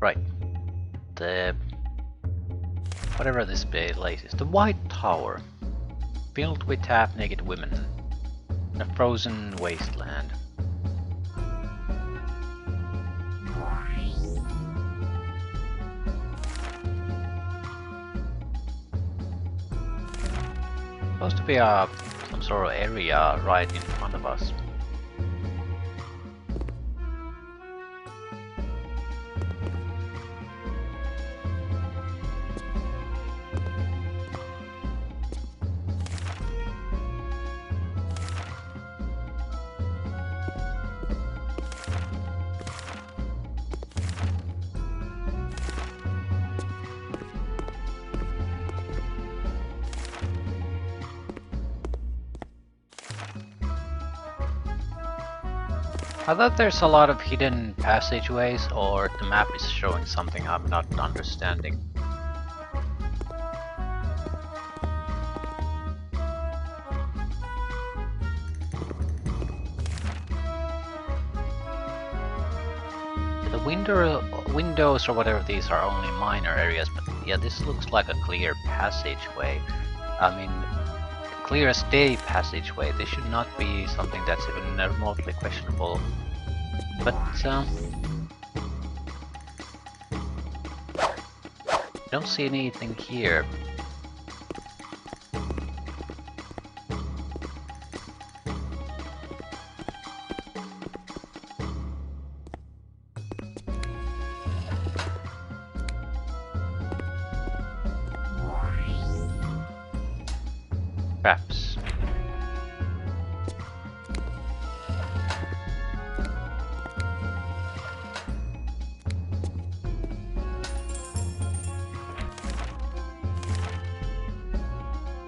Right. The... whatever this place is. The White Tower. Filled with half-naked women. In a frozen wasteland. Supposed to be some sort of area right in front of us. I thought there's a lot of hidden passageways, or the map is showing something I'm not understanding. The windows or whatever these are only minor areas, but yeah, this looks like a clear passageway. I mean, clear as day passageway. This should not be something that's even remotely questionable. But I don't see anything here. Traps.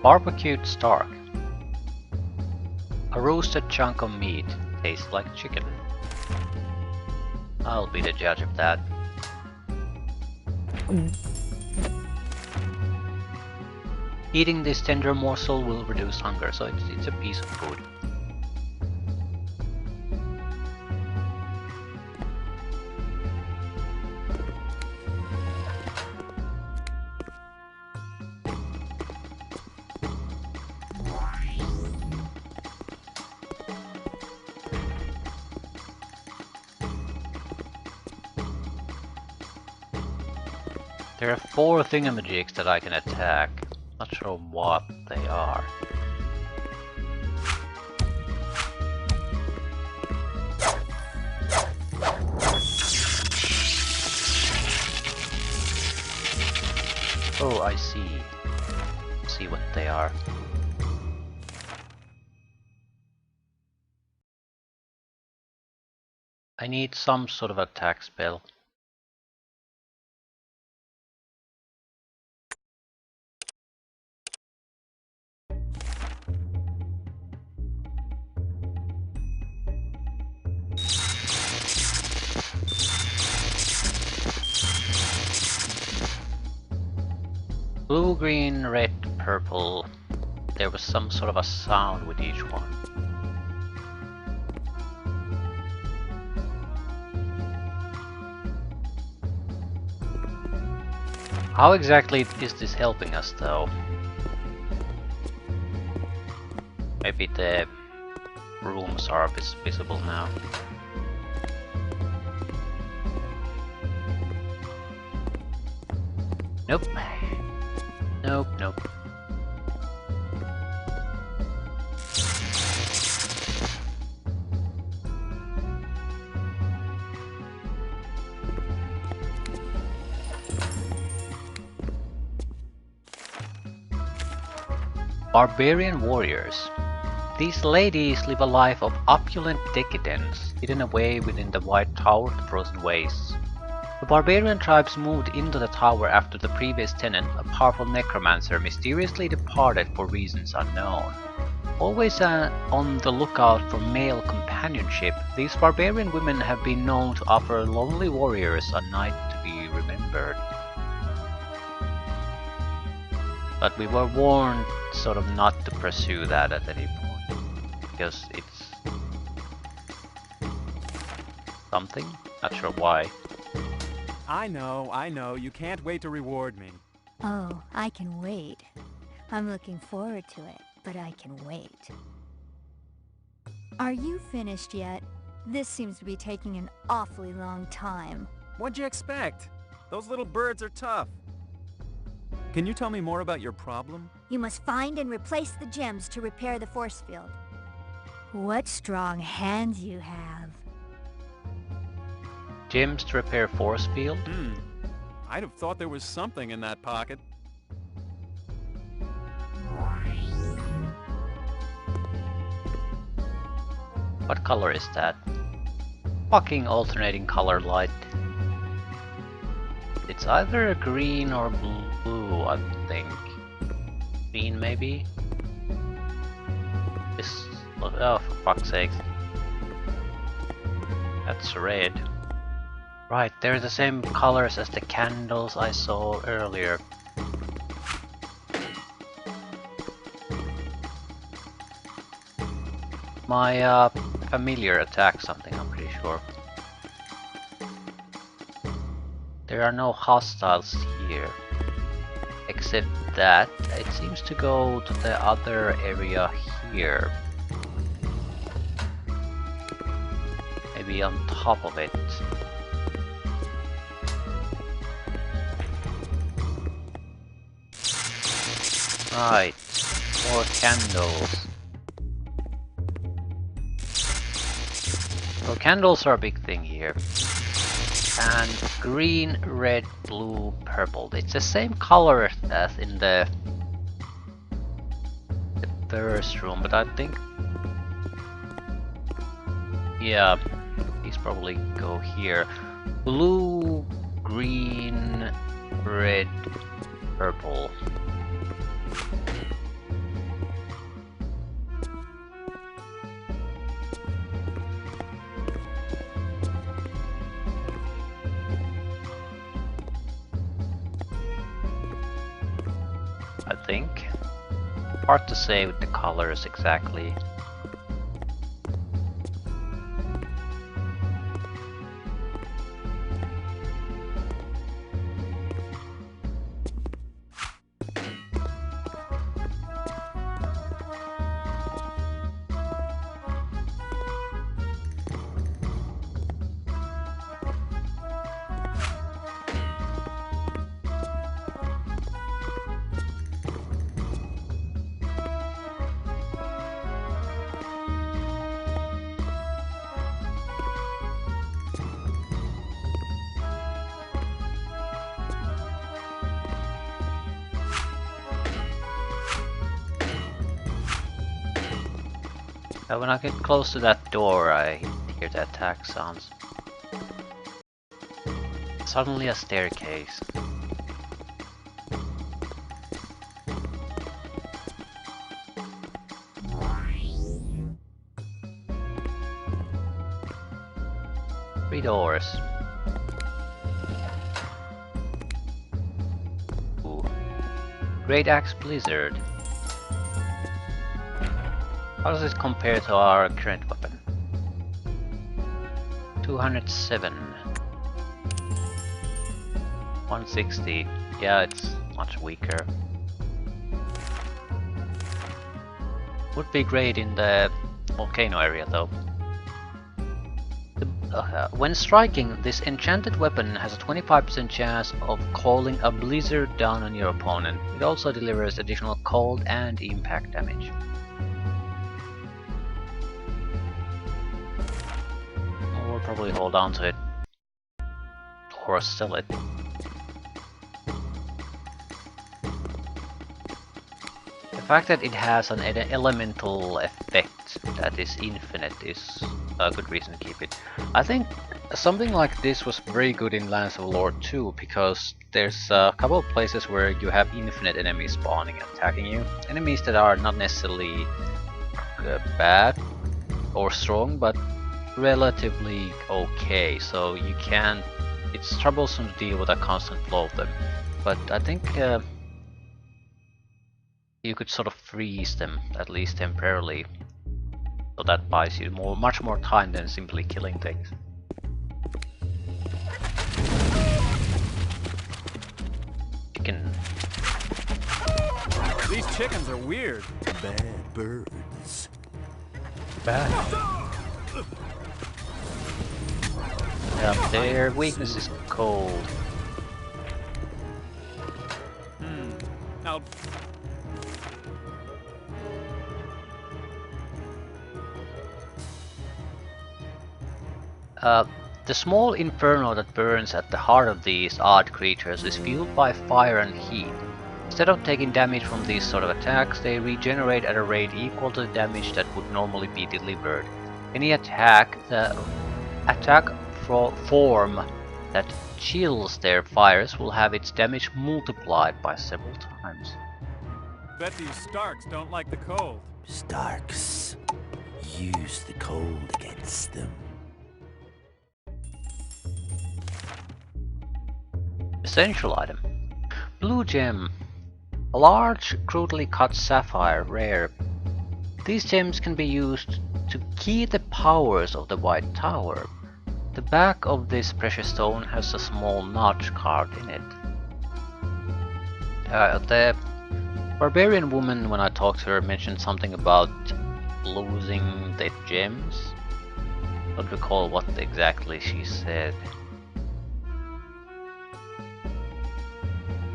Barbecued stark. A roasted chunk of meat tastes like chicken. I'll be the judge of that. Eating this tender morsel will reduce hunger, so it's a piece of food. There are 4 thingamajigs that I can attack. Not sure what they are. Oh, I see. See what they are. I need some sort of attack spell. Blue, green, red, purple. There was some sort of a sound with each one. How exactly is this helping us though? Maybe the rooms are visible now. Nope. Nope, nope. Barbarian Warriors. These ladies live a life of opulent decadence, hidden away within the White Tower of the Frozen Wastes. The barbarian tribes moved into the tower after the previous tenant, a powerful necromancer, mysteriously departed for reasons unknown. Always on the lookout for male companionship, these barbarian women have been known to offer lonely warriors a night to be remembered. But we were warned sort of not to pursue that at any point, because it's something, not sure why. I know. You can't wait to reward me. Oh, I can wait. I'm looking forward to it, but I can wait. Are you finished yet? This seems to be taking an awfully long time. What'd you expect? Those little birds are tough. Can you tell me more about your problem? You must find and replace the gems to repair the force field. What strong hands you have. Gems to repair force field? I'd have thought there was something in that pocket. What color is that? Fucking alternating color light. It's either a green or blue, I think. Green, maybe? This... oh, for fuck's sake. That's red. Right, they're the same colors as the candles I saw earlier. My familiar attacks something, I'm pretty sure. There are no hostiles here. Except that it seems to go to the other area here. Maybe on top of it. Right, more candles. So candles are a big thing here. And green, red, blue, purple. It's the same color as in the first room, but I think... yeah, these probably go here. Blue, green, red, purple. I think. Hard to say with the colors exactly. When I get close to that door, I hear the attack sounds. Suddenly a staircase. Three doors. Ooh. Great Axe Blizzard. How does it compare to our current weapon? 207. 160. Yeah, it's much weaker. Would be great in the volcano area though. When striking, this enchanted weapon has a 25% chance of calling a blizzard down on your opponent. It also delivers additional cold and impact damage. We'll probably hold on to it. Or sell it. The fact that it has an elemental effect that is infinite is a good reason to keep it. I think something like this was very good in Lands of Lore 2, because there's a couple of places where you have infinite enemies spawning and attacking you. Enemies that are not necessarily bad or strong, but relatively okay, so you can't... it's troublesome to deal with a constant flow of them. But I think you could sort of freeze them, at least temporarily. So that buys you much more time than simply killing things. These chickens are weird. Bad birds. Bad. Yeah, their weakness is cold. Now, the small inferno that burns at the heart of these odd creatures is fueled by fire and heat. Instead of taking damage from these sort of attacks, they regenerate at a rate equal to the damage that would normally be delivered. Any attack form that chills their fires will have its damage multiplied by several times. bet these Starks don't like the cold. Starks. Use the cold against them. Essential item. Blue gem. A large, crudely cut sapphire, rare. These gems can be used to key the powers of the White Tower. The back of this precious stone has a small notch carved in it. The barbarian woman, when I talked to her, mentioned something about losing the gems. I don't recall what exactly she said.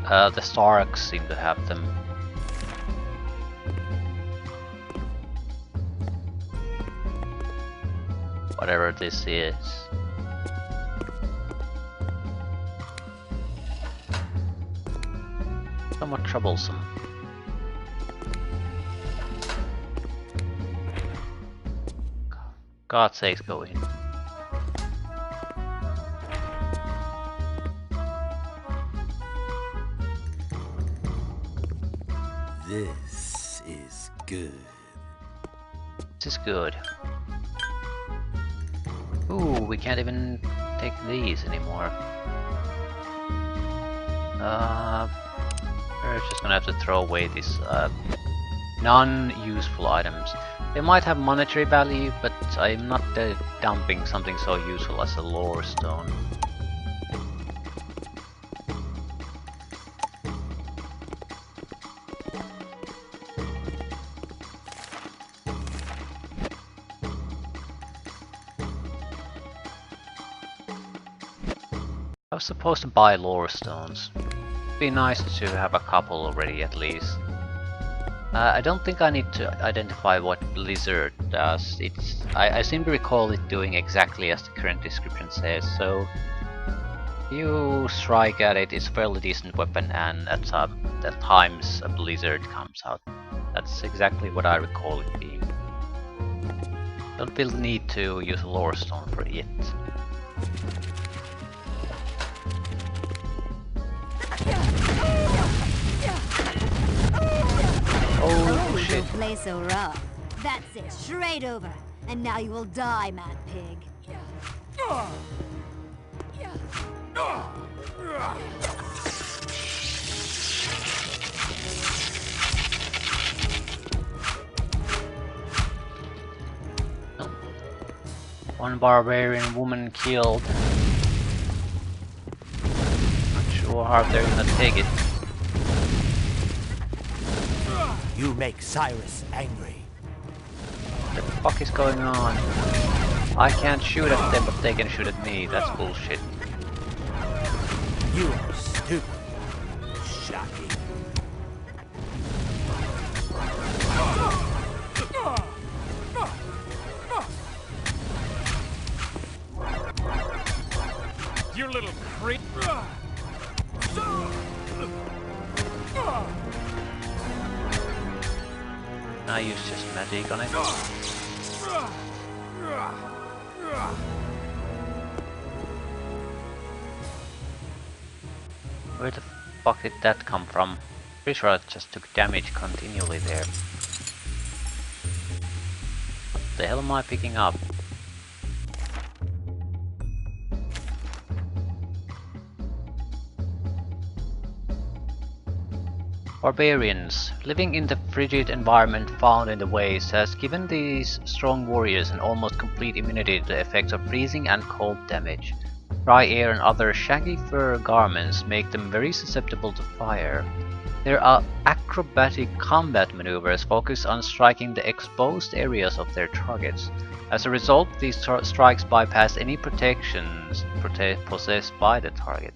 The Starks seem to have them. Whatever this is. Somewhat troublesome. God's sakes, go in. This is good. This is good. Ooh, we can't even take these anymore. We're just gonna have to throw away these non-useful items. They might have monetary value, but I'm not dumping something so useful as a lore stone. I was supposed to buy lore stones. It'd be nice to have a couple already at least. I don't think I need to identify what Blizzard does. I seem to recall it doing exactly as the current description says, so if you strike at it, it's a fairly decent weapon, and at times a Blizzard comes out. That's exactly what I recall it being. Don't feel the need to use a lore stone for it. Oh shit. Don't play so rough. That's it, straight over. And now you will die, mad pig. One barbarian woman killed. Not sure how they're gonna take it. You make Cyrus angry. What the fuck is going on? I can't shoot at them, but they can shoot at me. That's bullshit. You are stupid. Shocking. You little creep. I use just magic on it. Where the fuck did that come from? Pretty sure I just took damage continually there. What the hell am I picking up? Barbarians. Living in the frigid environment found in the wastes has given these strong warriors an almost complete immunity to the effects of freezing and cold damage. Dry air and other shaggy fur garments make them very susceptible to fire. Their acrobatic combat maneuvers focus on striking the exposed areas of their targets. As a result, these strikes bypass any protections possessed by the target.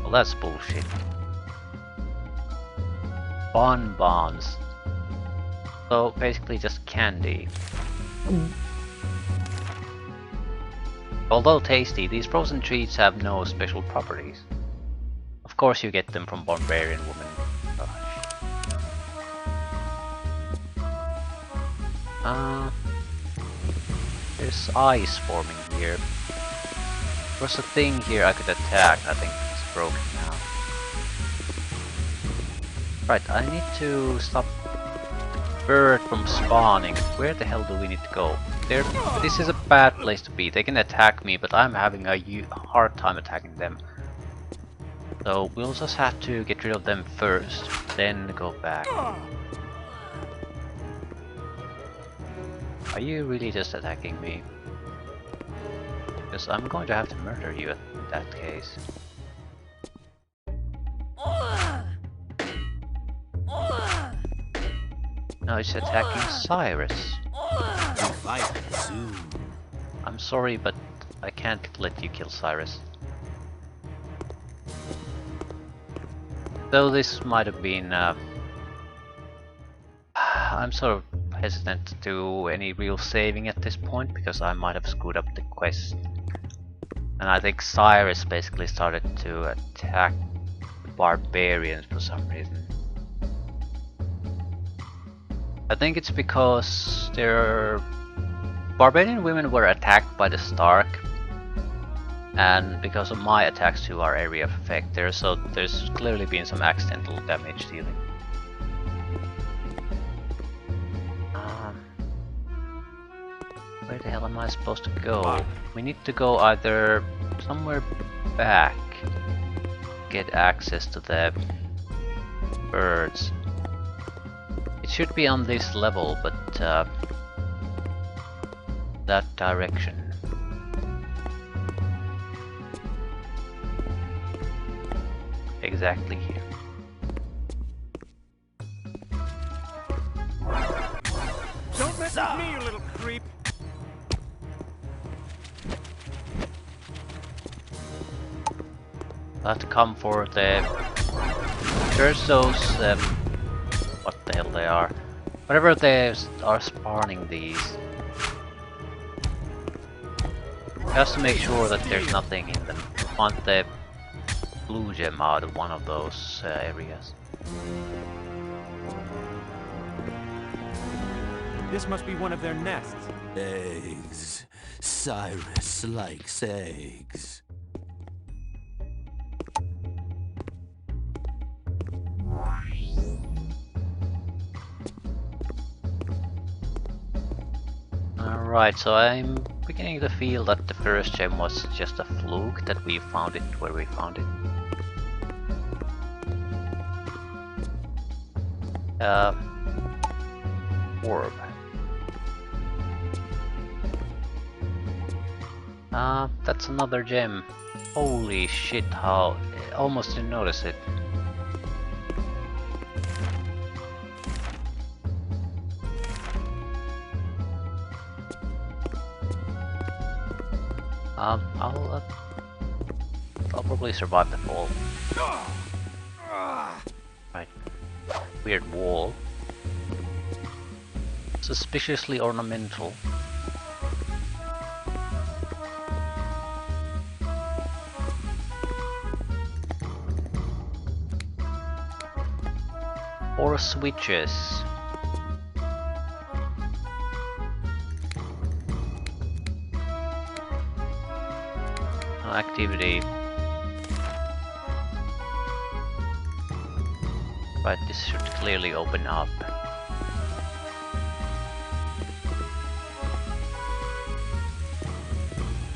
Well, that's bullshit. Bonbons. So basically just candy. Although tasty, these frozen treats have no special properties. Of course you get them from Barbarian Woman. There's ice forming here. There was a thing here I could attack, I think it's broken now. Right, I need to stop the bird from spawning. Where the hell do we need to go? This is a bad place to be. They can attack me, but I'm having a hard time attacking them. So we'll just have to get rid of them first, then go back. Are you really just attacking me? Because I'm going to have to murder you in that case. No, it's attacking Cyrus. We fight soon. I'm sorry, but I can't let you kill Cyrus. Though this might have been... I'm sort of hesitant to do any real saving at this point, because I might have screwed up the quest. And I think Cyrus basically started to attack the barbarians for some reason. I think it's because their barbarian women were attacked by the Stark, and because of my attacks to our area of effect there, so there's clearly been some accidental damage dealing. Where the hell am I supposed to go? We need to go either somewhere back, get access to the birds. It should be on this level, but that direction. Exactly here. Don't mess with me, you little creep! I'll have to come for the... There's those... what the hell they are. Whatever they are spawning these. Just to make sure that there's nothing in them. I want the blue gem out of one of those areas. This must be one of their nests. Eggs. Cyrus likes eggs. Alright, so I'm beginning to feel that the first gem was just a fluke, that we found it where we found it. Orb. That's another gem. Holy shit, how... I almost didn't notice it. I'll probably survive the fall. Right. Weird wall. Suspiciously ornamental. Or switches. No activity. Right, this should clearly open up.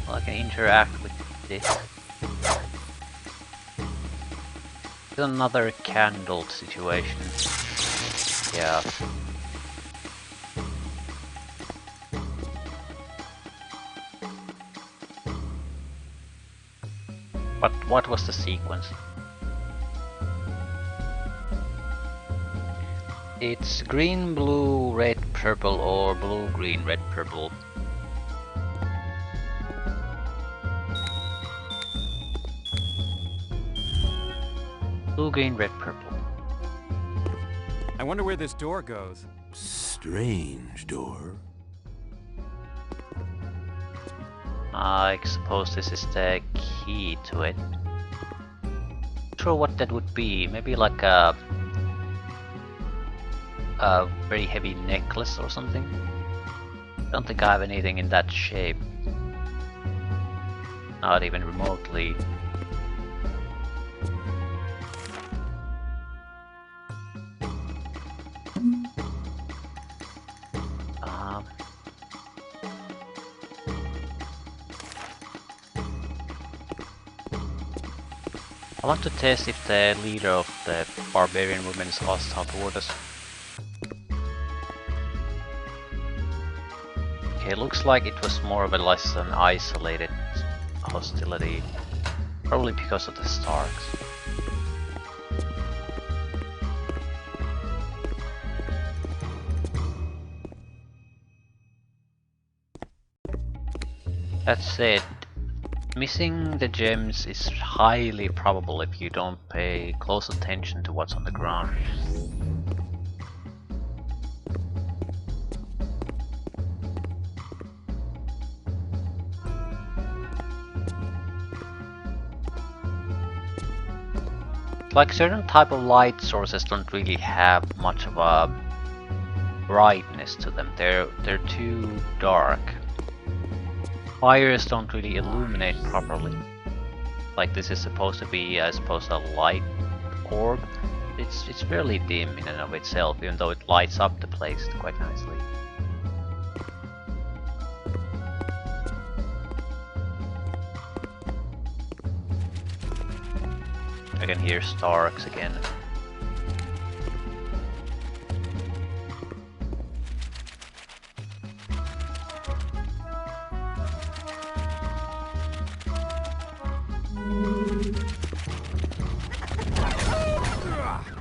Well, I can interact with this. It's another candled situation. Yeah. But what was the sequence? It's green, blue, red, purple, or blue, green, red, purple. Blue, green, red, purple. I wonder where this door goes. Strange door. I suppose this is the key to it. Not sure what that would be. Maybe like a very heavy necklace or something. Don't think I have anything in that shape. Not even remotely. I want to test if the leader of the Barbarian women is hostile toward us. Okay, looks like it was more of a less an isolated hostility. Probably because of the Starks. That said, missing the gems is highly probable if you don't pay close attention to what's on the ground. Like certain type of light sources don't really have much of a brightness to them. They're too dark. Fires don't really illuminate properly. Like this is supposed to be, I suppose, a light orb. It's fairly dim in and of itself, even though it lights up the place quite nicely. I can hear Starks again.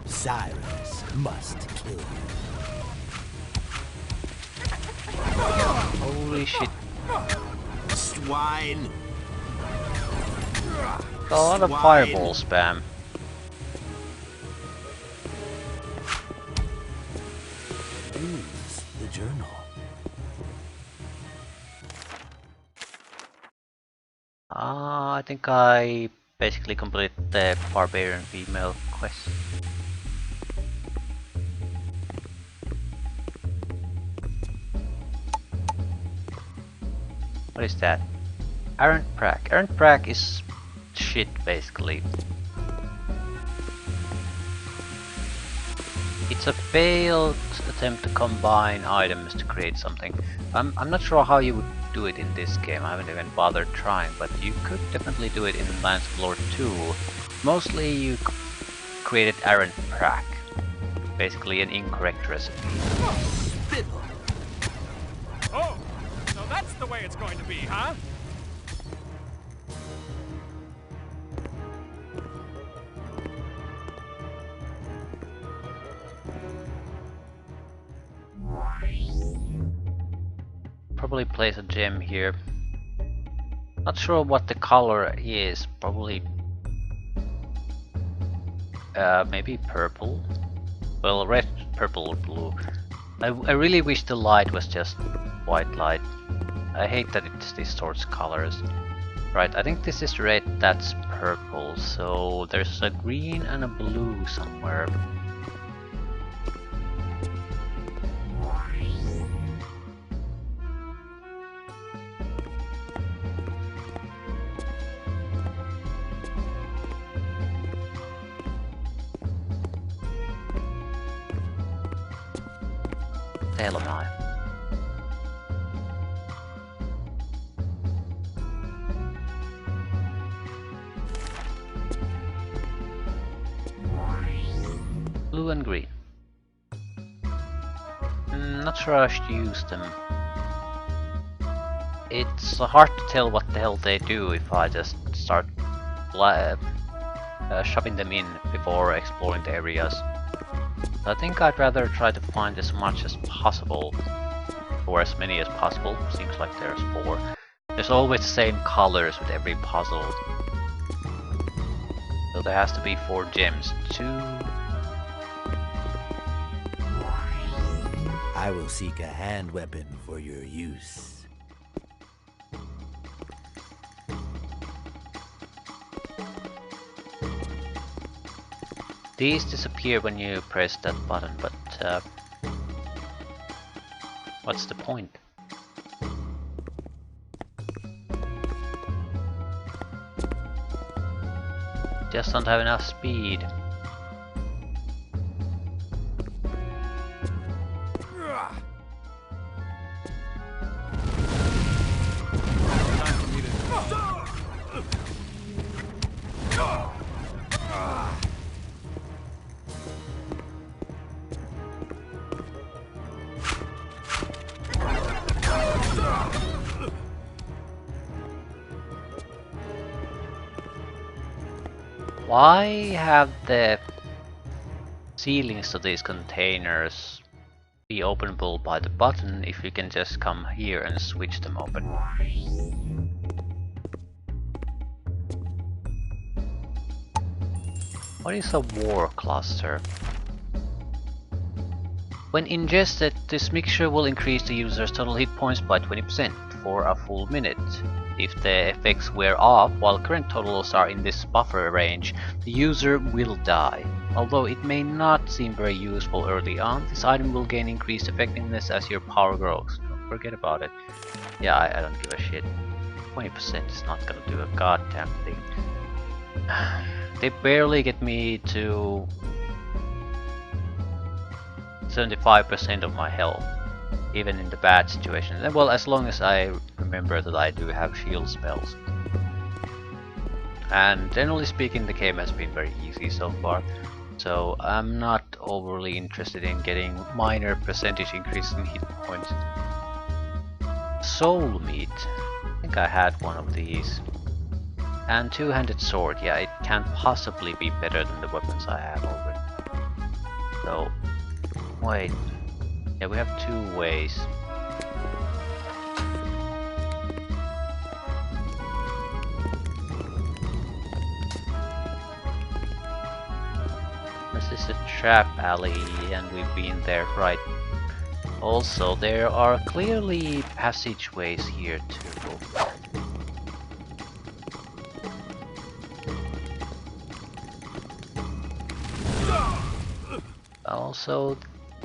Cyrus must kill you. Holy shit. Swine! A lot of fireball spam. Use the journal. I think I basically completed the Barbarian female quest. What is that? Errant Prack. Errant Prack is shit, basically. It's a failed attempt to combine items to create something. I'm not sure how you would do it in this game. I haven't even bothered trying, but you could definitely do it in Lands of Lore 2. Mostly you created Errant Prack. Basically an incorrect recipe. Spittle. Oh, so that's the way it's going to be, huh? Probably place a gem here. Not sure what the color is. Probably maybe purple. Well, red, purple, or blue. I really wish the light was just white light. I hate that it distorts colors. Right, I think this is red, that's purple. So there's a green and a blue somewhere. The hell am I? Blue and green. Not sure I should use them. It's hard to tell what the hell they do if I just start shoving them in before exploring the areas. I think I'd rather try to find as much as possible, or as many as possible. Seems like there's 4. There's always the same colors with every puzzle. So there has to be 4 gems. 2. I will seek a hand weapon for your use. These disappear when you press that button, but what's the point? Just don't have enough speed. Why have the ceilings to these containers be openable by the button if you can just come here and switch them open? What is a war cluster? When ingested, this mixture will increase the user's total hit points by 20% for a full minute. If the effects wear off while current totals are in this buffer range, the user will die. Although it may not seem very useful early on, this item will gain increased effectiveness as your power grows. Don't forget about it. Yeah, I don't give a shit. 20% is not gonna do a goddamn thing. They barely get me to 75% of my health, even in the bad situations. Well, as long as I remember that I do have shield spells. And generally speaking, the game has been very easy so far, so I'm not overly interested in getting minor percentage increase in hit points. Soul meat. I think I had one of these. And two-handed sword. Yeah, it can't possibly be better than the weapons I have already. So, wait. Yeah, we have 2 ways. This is a trap alley and we've been there, right? Also, there are clearly passageways here too. Also,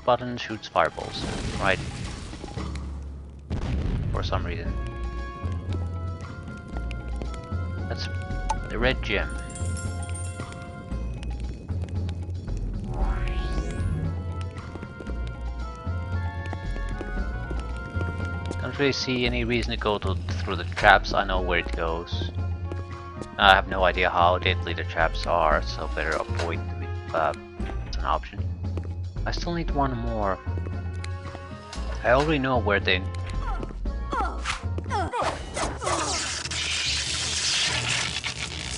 button shoots fireballs, right? For some reason. That's the red gem. Don't really see any reason to go through the traps. I know where it goes. I have no idea how deadly the traps are, so better avoid them if it's an option. I still need one more. I already know where they...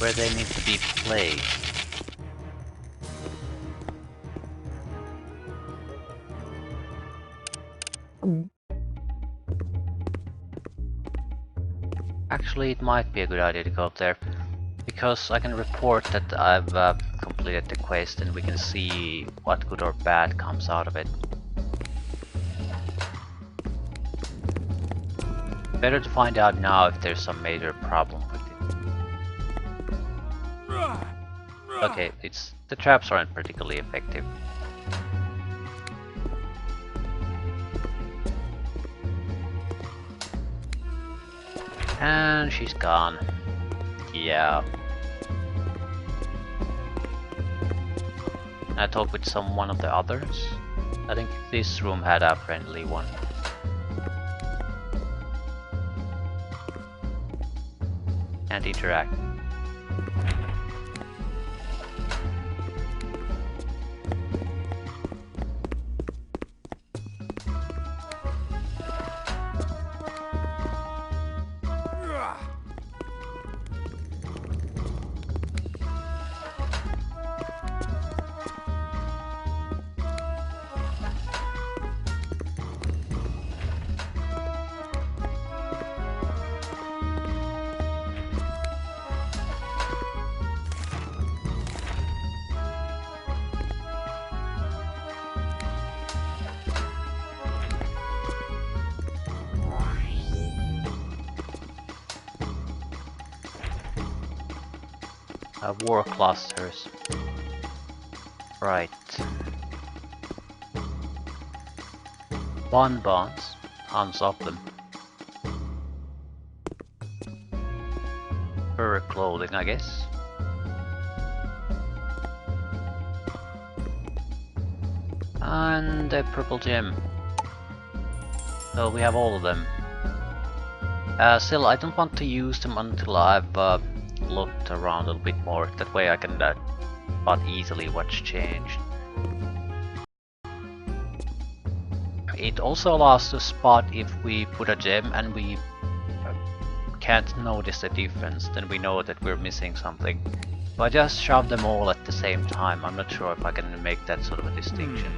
where they need to be placed. Actually, it might be a good idea to go up there, because I can report that I've completed the quest and we can see what good or bad comes out of it. Better to find out now if there's some major problem with it. Okay, the traps aren't particularly effective. And she's gone. Yeah. I talked with one of the others. I think this room had a friendly one. Can't interact. War clusters. Right. Bonbons. Tons of them. Fur clothing, I guess. And a purple gem. So we have all of them. Still, I don't want to use them until I've looked around a little bit more. That way I can spot easily what's changed. It also allows to spot if we put a gem and we can't notice the difference, then we know that we're missing something. So I just shove them all at the same time. I'm not sure if I can make that sort of a distinction.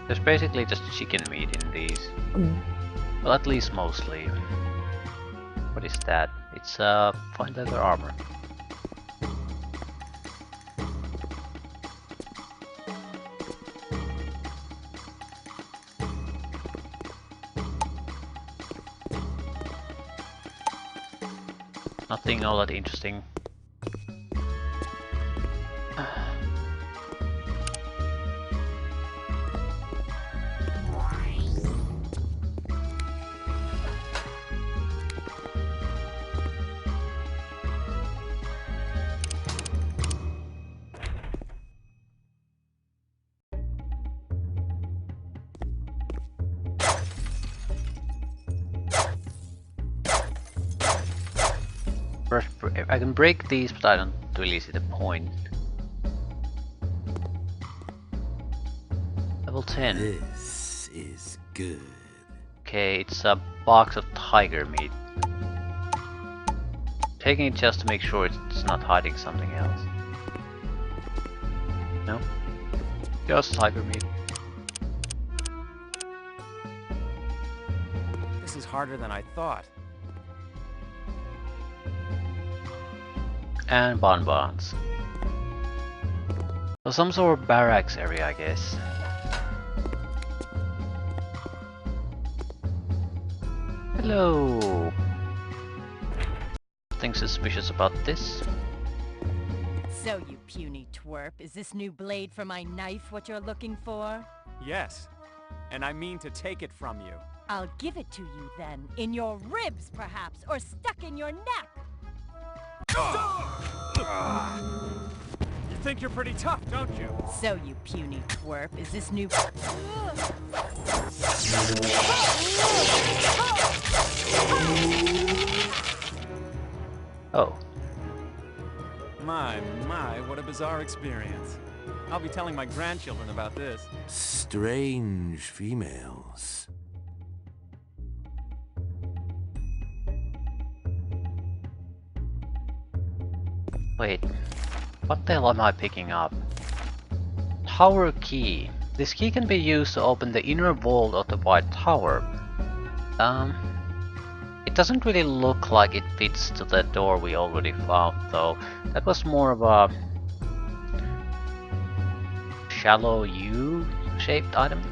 There's basically just chicken meat in these. Well, at least mostly. What is that? It's fine leather armor. Nothing all that interesting. I can break these, but I don't really see the point. Level 10. This is good. Okay, it's a box of tiger meat. Taking it just to make sure it's not hiding something else. No? Just tiger meat. This is harder than I thought. And bonbons. So some sort of barracks area, I guess. Hello. Nothing suspicious about this. So, you puny twerp, is this new blade for my knife what you're looking for? Yes. And I mean to take it from you. I'll give it to you then, in your ribs perhaps, or stuck in your neck! You think you're pretty tough, don't you? So, you puny twerp, is this new... Oh. My, what a bizarre experience. I'll be telling my grandchildren about this. Strange females. Wait. What the hell am I picking up? Tower key. This key can be used to open the inner vault of the White Tower. It doesn't really look like it fits to the door we already found, though. That was more of a shallow U-shaped item.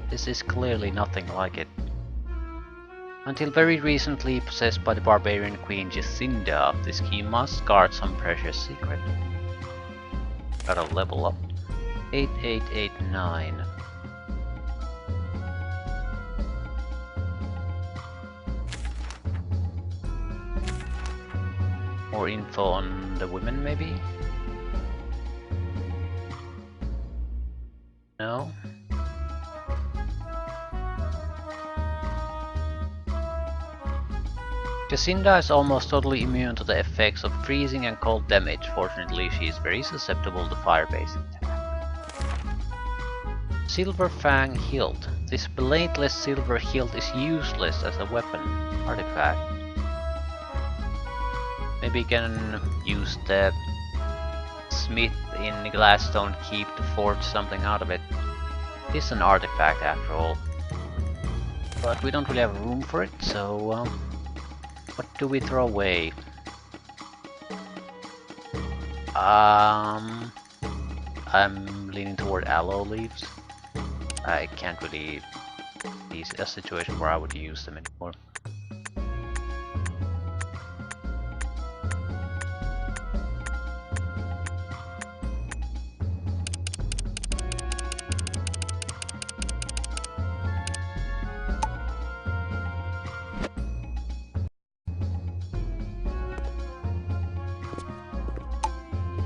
This is clearly nothing like it. Until very recently possessed by the Barbarian Queen Jacinda, this key must guard some precious secret. Gotta level up. 8889. More info on the women, maybe? No? Jacinda is almost totally immune to the effects of freezing and cold damage. Fortunately, she is very susceptible to fire-based attacks. Silver Fang Hilt. This bladeless silver hilt is useless as a weapon artifact. Maybe you can use the smith in the Glassstone Keep to forge something out of it. It is an artifact after all. But we don't really have room for it, so what do we throw away? I'm leaning toward aloe leaves. I can't really see a situation where I would use them anymore.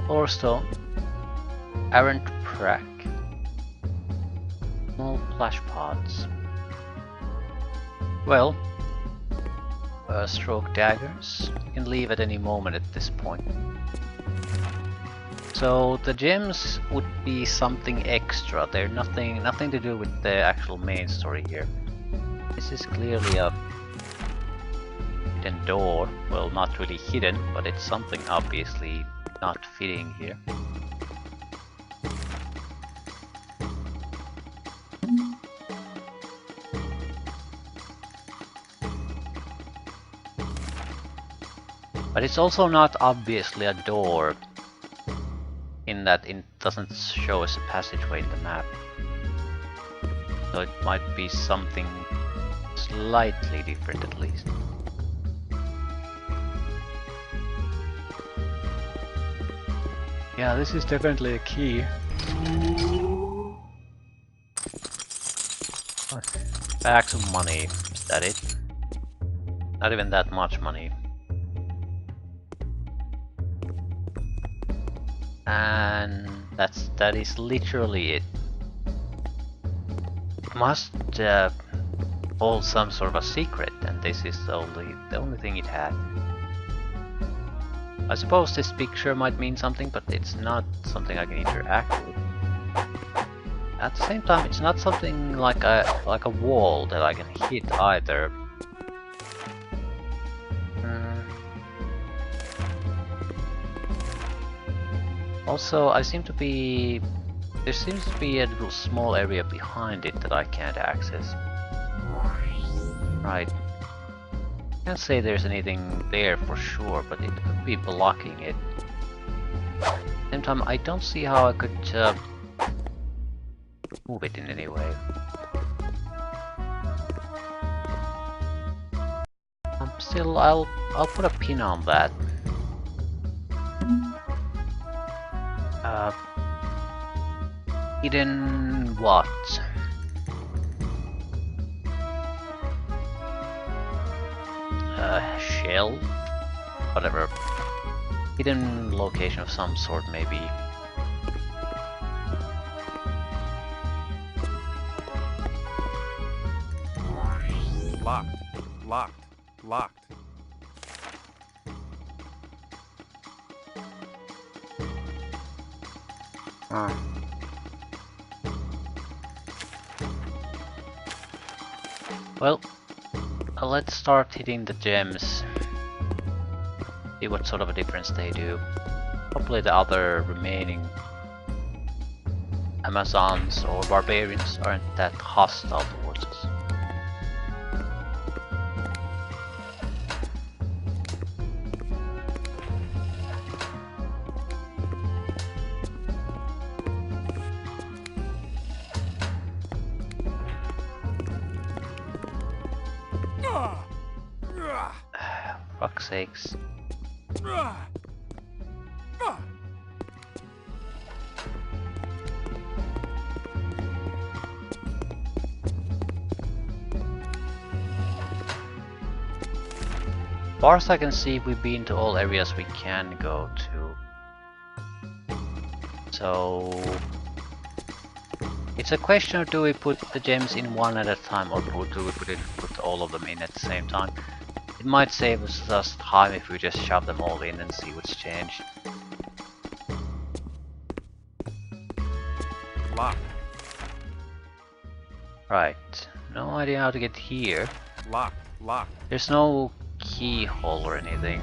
Ore stone. Errant prac. Small flash pods. Well, stroke daggers. You can leave at any moment at this point. So the gems would be something extra. They're nothing to do with the actual main story here. This is clearly a hidden door. Well, not really hidden, but it's something obviously not fitting here. But it's also not obviously a door, in that it doesn't show us a passageway in the map. So it might be something slightly different at least. Yeah, this is definitely a key. Bags of money, is that it? Not even that much money. And that is literally it. It must hold some sort of a secret, and this is the only thing it had. I suppose this picture might mean something, but it's not something I can interact with. At the same time, it's not something like a wall that I can hit either. Also, there seems to be a little small area behind it that I can't access. Right. Can't say there's anything there for sure, but it could be blocking it. At the same time, I don't see how I could move it in any way. Still, I'll put a pin on that. Hidden what? Shell? Whatever. Hidden location of some sort, maybe. Locked. Locked. Locked. Well, let's start hitting the gems. See what sort of a difference they do. Hopefully the other remaining Amazons or Barbarians aren't that hostile towards us. Fuck's sakes. As far as I can see, we've been to all areas we can go to. So it's a question of, do we put the gems in one at a time, or do we put all of them in at the same time? It might save us time if we just shove them all in and see what's changed. Locked. Right. No idea how to get here. Locked. Locked. There's no keyhole or anything.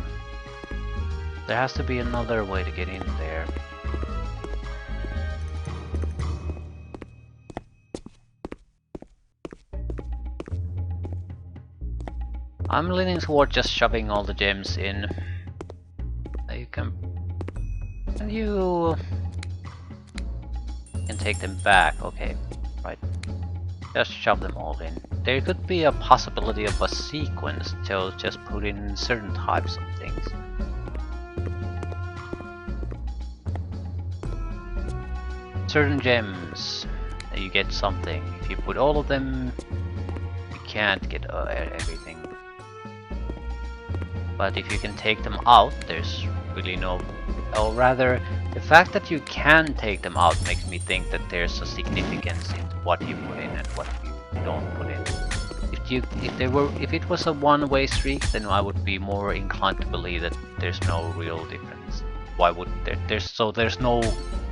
There has to be another way to get in there. I'm leaning toward just shoving all the gems in. You can take them back. Okay, right. Just shove them all in. There could be a possibility of a sequence to just put in certain types of things. Certain gems, you get something. If you put all of them, you can't get everything. But if you can take them out, there's really no... Or rather, The fact that you can take them out makes me think that there's a significance in what you put in and what you don't put in. If it was a one-way streak, then I would be more inclined to believe that there's no real difference. Why would there's no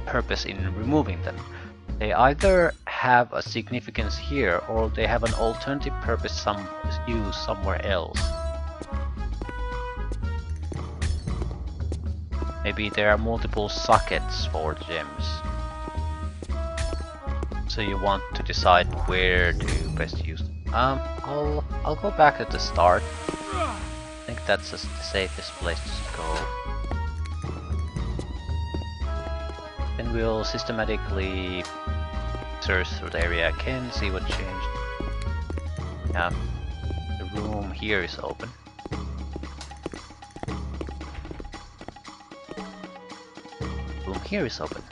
purpose in removing them. They either have a significance here or they have an alternative purpose used somewhere else. Maybe there are multiple sockets for gems. So you want to decide where to best use them. I'll go back at the start. I think that's the safest place to go. Then we'll systematically search through the area again, see what changed. Yeah, the room here is open. Room here is open.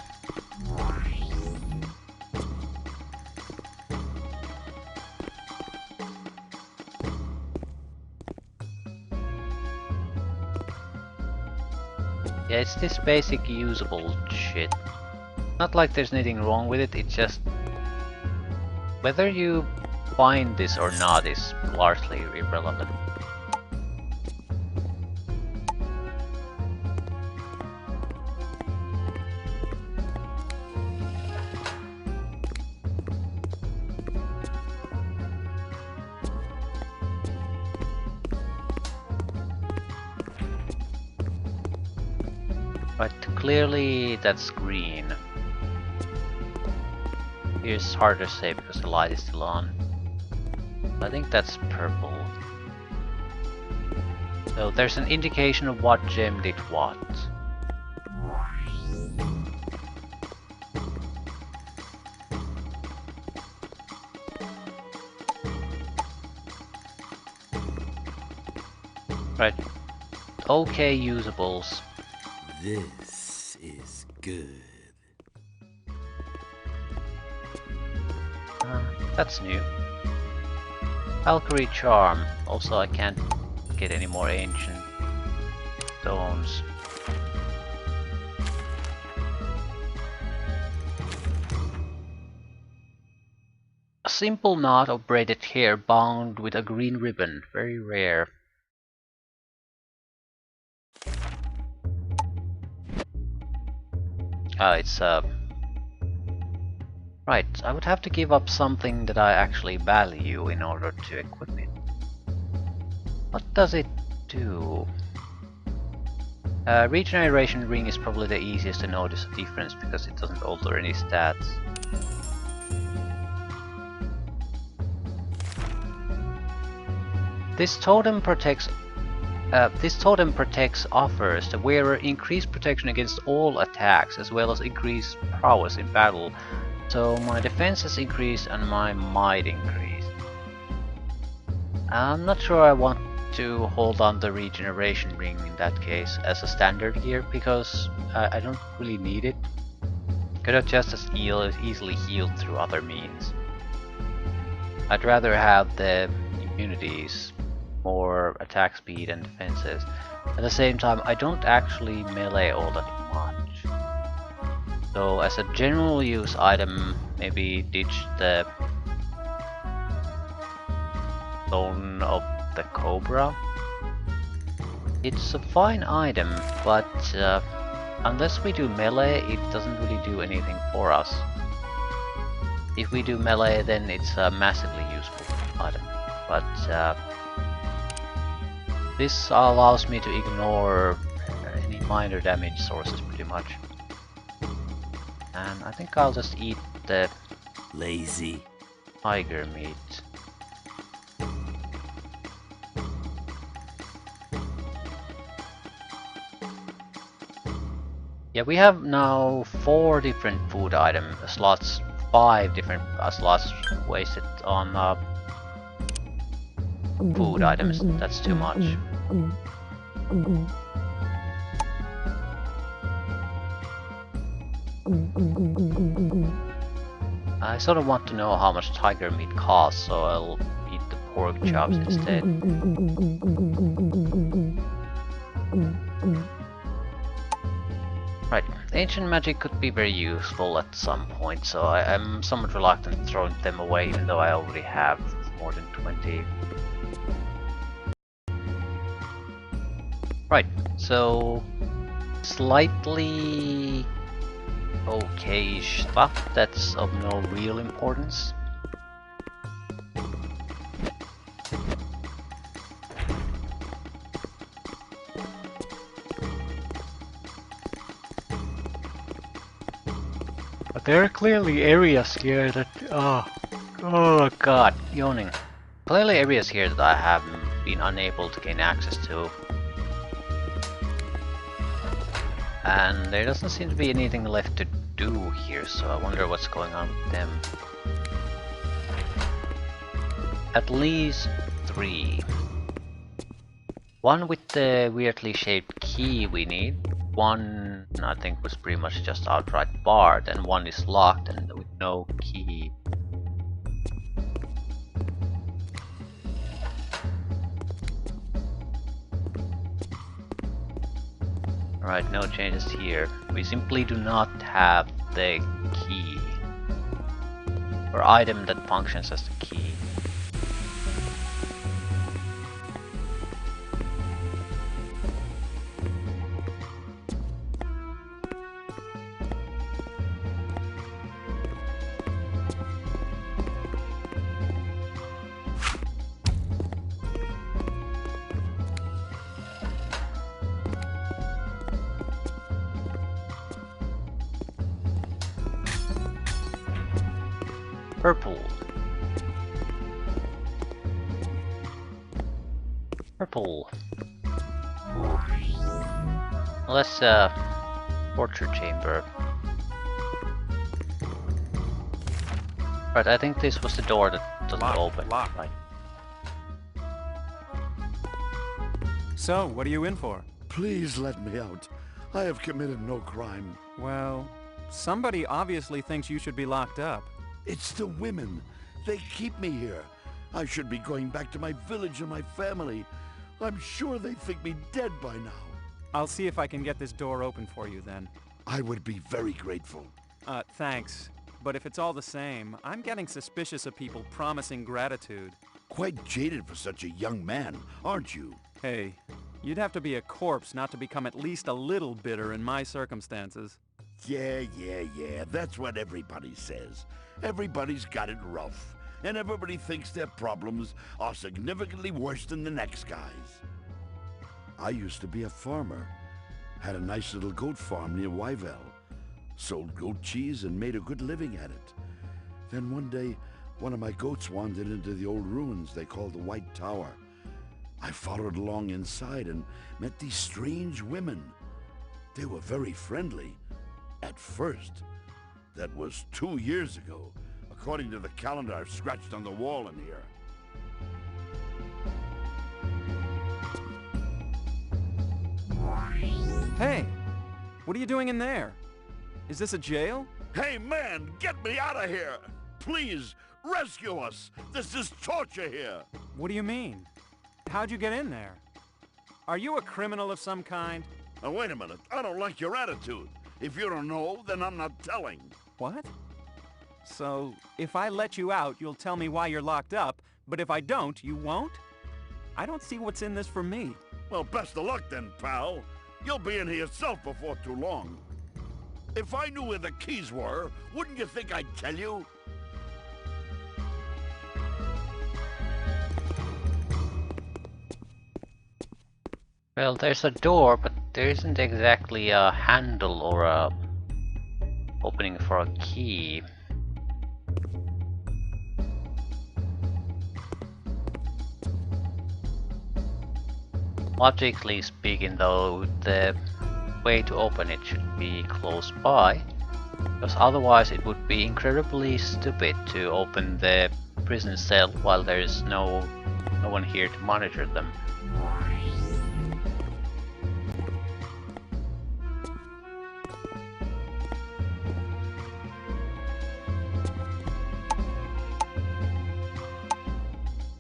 Yeah, it's this basic usable shit. Not like there's anything wrong with it, it's just whether you find this or not is largely irrelevant. But clearly that's green. Here's harder to say because the light is still on. I think that's purple. So there's an indication of what gem did what. Right. Okay, usables. This is good. That's new. Valkyrie Charm. Also, I can't get any more ancient stones. A simple knot of braided hair bound with a green ribbon. Very rare. It's right, I would have to give up something that I actually value in order to equip it. What does it do? Regeneration ring is probably the easiest to notice a difference because it doesn't alter any stats. This totem protects offers the wearer increased protection against all attacks as well as increased prowess in battle. So my defense has increased and my might increased. I'm not sure I want to hold on the regeneration ring in that case as a standard here because I don't really need it. Could have just as easily healed through other means. I'd rather have the immunities, more attack speed and defenses. At the same time, I don't actually melee all that much. So as a general use item, maybe ditch the Stone of the Cobra. It's a fine item, but unless we do melee, it doesn't really do anything for us. If we do melee, then it's a massively useful item. But this allows me to ignore any minor damage sources pretty much. And I think I'll just eat the Lazy. tiger meat. Yeah, we have now 4 different food item slots, 5 different slots wasted on food items. That's too much. I sort of want to know how much tiger meat costs, so I'll eat the pork chops instead. Right, Ancient magic could be very useful at some point, so I'm somewhat reluctant throwing them away, even though I already have more than 20. Right, so slightly okay stuff that's of no real importance. But there are clearly areas here that oh god, yawning. Clearly areas here that I have been unable to gain access to. And there doesn't seem to be anything left to do here, so I wonder what's going on with them. At least 3. One with the weirdly shaped key we need. One I think was pretty much just outright barred, and one is locked and with no key. Alright, no changes here. We simply do not have the key. Or item that functions as the key. Purple. Purple. Let's torture chamber. Right, I think this was the door that doesn't open. Locked. Right. So, what are you in for? Please let me out. I have committed no crime. Well, somebody obviously thinks you should be locked up. It's the women. They keep me here. I should be going back to my village and my family. I'm sure they think me dead by now. I'll see if I can get this door open for you then. I would be very grateful. Thanks. But if it's all the same, I'm getting suspicious of people promising gratitude. Quite jaded for such a young man, aren't you? Hey, you'd have to be a corpse not to become at least a little bitter in my circumstances. Yeah. That's what everybody says. Everybody's got it rough. And everybody thinks their problems are significantly worse than the next guy's. I used to be a farmer. Had a nice little goat farm near Wyville. Sold goat cheese and made a good living at it. Then one day, one of my goats wandered into the old ruins they call the White Tower. I followed along inside and met these strange women. They were very friendly. At first. That was 2 years ago, according to the calendar I've scratched on the wall in here. Hey, what are you doing in there? Is this a jail? Hey man, get me out of here! Please, rescue us! This is torture here! What do you mean? How'd you get in there? Are you a criminal of some kind? Now wait a minute, I don't like your attitude. If you don't know, then I'm not telling. What? So, if I let you out, you'll tell me why you're locked up, but if I don't, you won't? I don't see what's in this for me. Well, best of luck then, pal. You'll be in here yourself before too long. If I knew where the keys were, wouldn't you think I'd tell you? Well, there's a door, but there isn't exactly a handle or a opening for a key. Logically speaking though, the way to open it should be close by, because otherwise it would be incredibly stupid to open the prison cell while there is no one here to monitor them.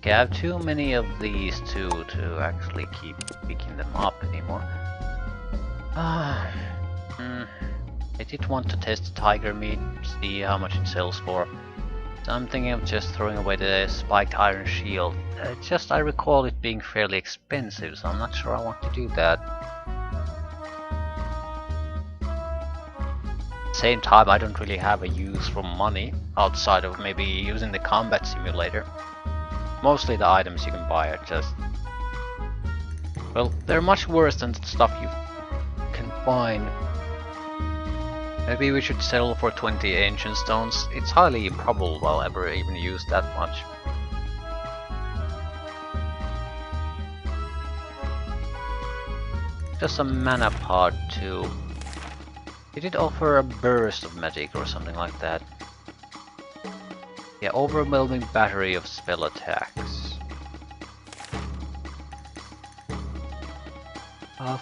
Okay, I have too many of these two to actually keep picking them up anymore. I did want to test the tiger meat, see how much it sells for. So I'm thinking of just throwing away the spiked iron shield. I recall it being fairly expensive, so I'm not sure I want to do that. At the same time, I don't really have a use for money outside of maybe using the combat simulator. Mostly the items you can buy are just... well, they're much worse than the stuff you can find. Maybe we should settle for 20 ancient stones. It's highly improbable I'll ever even use that much. Just a mana pod too. Did it offer a burst of magic or something like that? Yeah, overwhelming battery of spell attacks.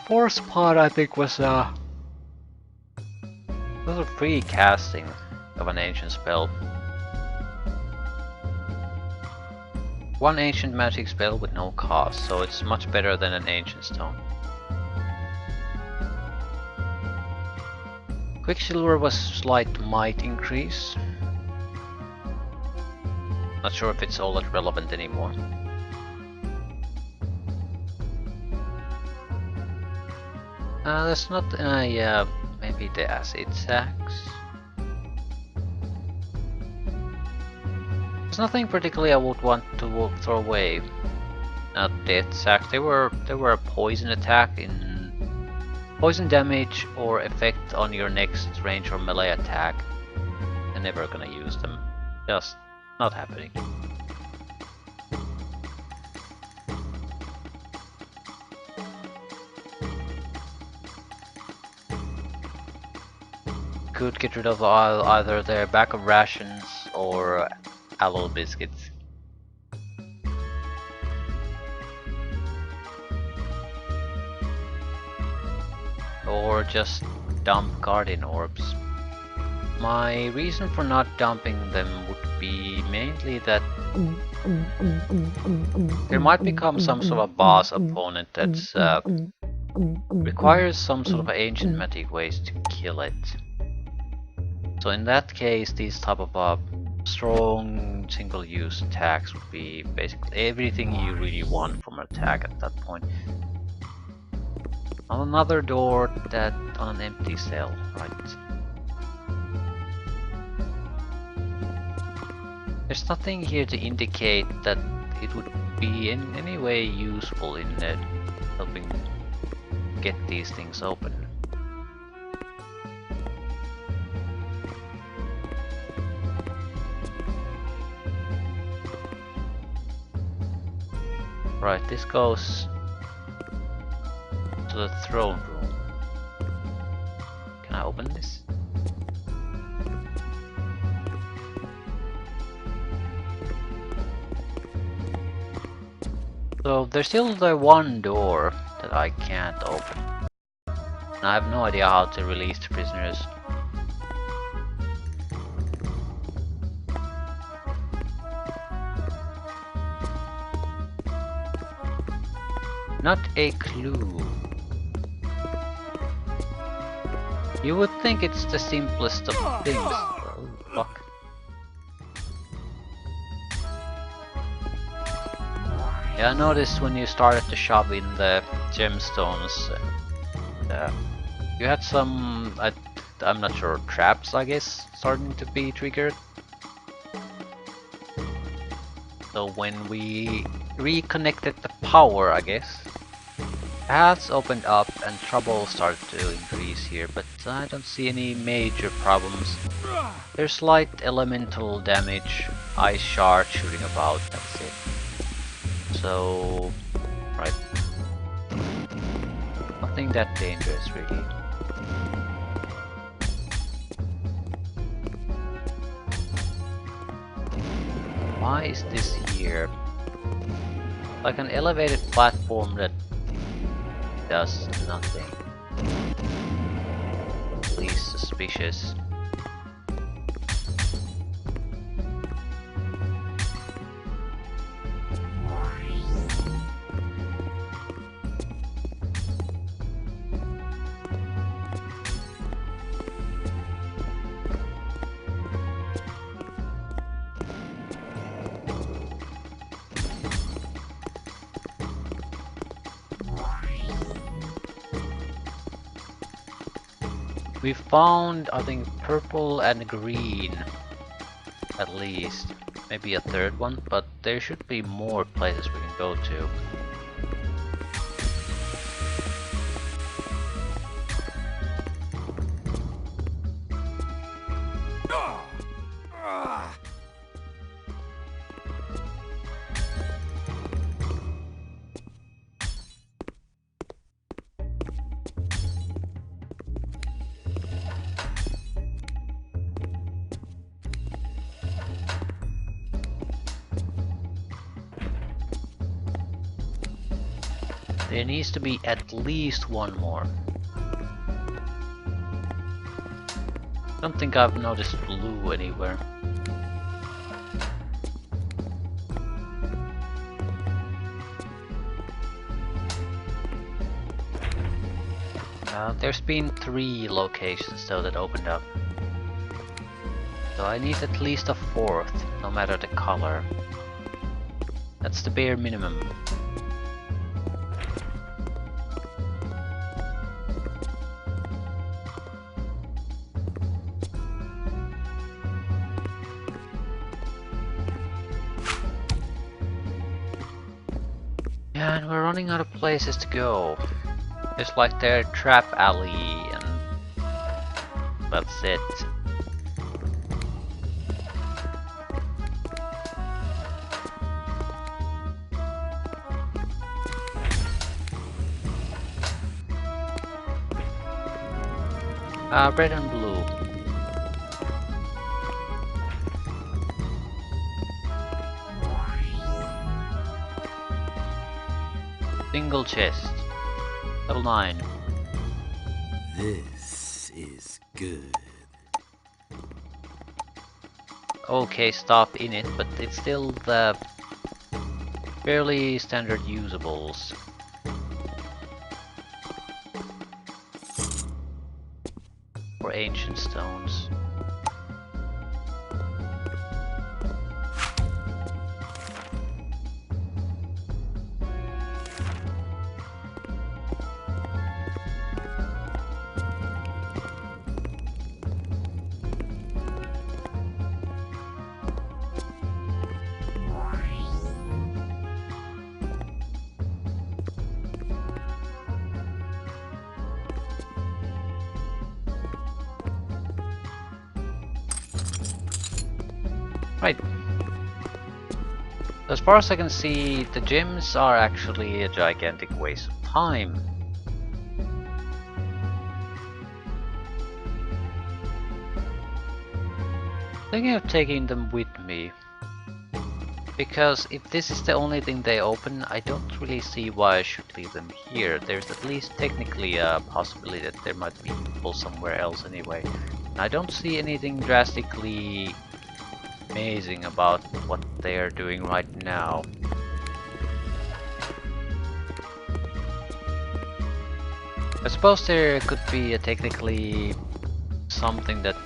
Force pod I think was a free casting of an ancient spell. One ancient magic spell with no cost, so it's much better than an ancient stone. Quicksilver was slight might increase. Not sure if it's all that relevant anymore. That's not, yeah, maybe the acid sacks. There's nothing particularly I would want to throw away. Not death sacks. They were a poison attack in poison damage or effect on your next range or melee attack. I'm never gonna use them. Just not happening. Could get rid of either their bag of rations or aloe biscuits. Or just dump guardian orbs. My reason for not dumping them would be mainly that there might become some sort of boss opponent that's requires some sort of ancient magic ways to kill it. So in that case, these type of strong single-use attacks would be basically everything you really want from an attack at that point. On another door that on an empty cell, right? There's nothing here to indicate that it would be in any way useful in helping get these things open. Right, this goes to the throne room. Can I open this? So there's still the one door that I can't open. And I have no idea how to release the prisoners. Not a clue. You would think it's the simplest of things. Oh, fuck. Yeah, I noticed when you started to shove in the gemstones, you had some, I'm not sure, traps I guess, starting to be triggered. So when we reconnected the power, I guess, paths opened up and trouble started to increase here, but I don't see any major problems. There's slight elemental damage, ice shard shooting about, that's it. So, right. Nothing that dangerous really. Why is this here? Like an elevated platform that does nothing. Please, suspicious. We found, I think, purple and green, at least. Maybe a third one, but there should be more places we can go to. There needs to be at least one more. Don't think I've noticed blue anywhere. There's been 3 locations though that opened up. So I need at least a 4th, no matter the color. That's the bare minimum. Yeah, and we're running out of places to go. There's like their trap alley and that's it. Red and blue. Single chest. Level 9. This is good. Okay, stop in it, but it's still the fairly standard usables. For ancient stones. Right. As far as I can see, the gyms are actually a gigantic waste of time. Thinking of taking them with me. Because if this is the only thing they open, I don't really see why I should leave them here. There's at least technically a possibility that there might be people somewhere else anyway. And I don't see anything drastically amazing about what they are doing right now. I suppose there could be technically something that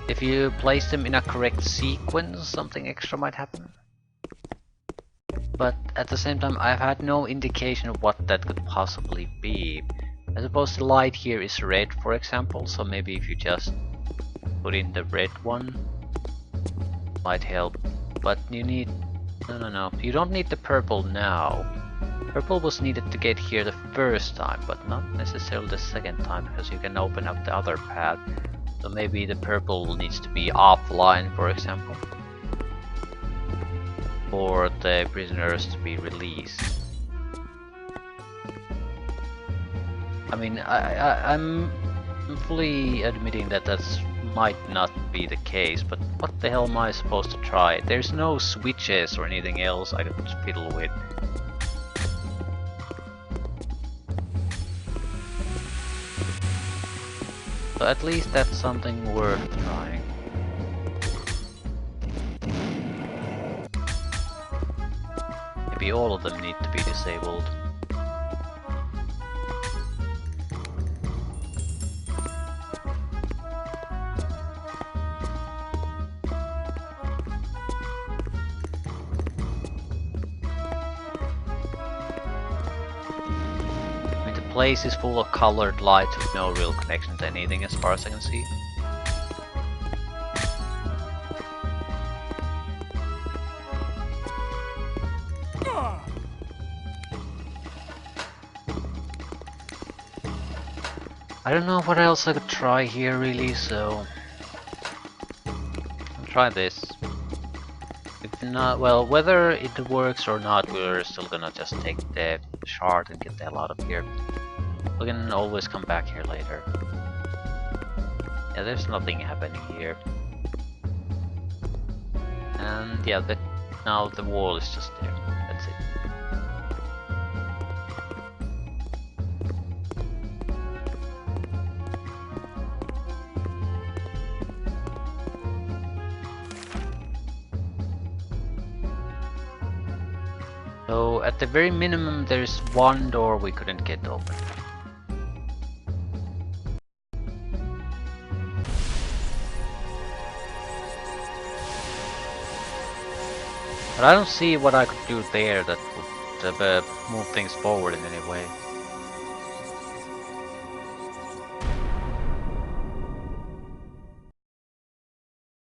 if you place them in a correct sequence, something extra might happen. But at the same time, I've had no indication of what that could possibly be. I suppose the light here is red, for example, so maybe if you just put in the red one, might help. But you need... no, you don't need the purple now. Purple was needed to get here the first time, but not necessarily the second time, because you can open up the other path. So maybe the purple needs to be offline, for example, for the prisoners to be released. I mean, I'm fully admitting that that's might not be the case, but what the hell am I supposed to try? There's no switches or anything else I could fiddle with. So at least that's something worth trying. Maybe all of them need to be disabled. place is full of colored lights with no real connection to anything as far as I can see. I don't know what else I could try here really, so I'll try this. If not, well, whether it works or not, we're still gonna just take the shard and get the hell out of here. We can always come back here later. Yeah, there's nothing happening here. And yeah, now the wall is just there. That's it. So at the very minimum there's one door we couldn't get open. But I don't see what I could do there that would move things forward in any way.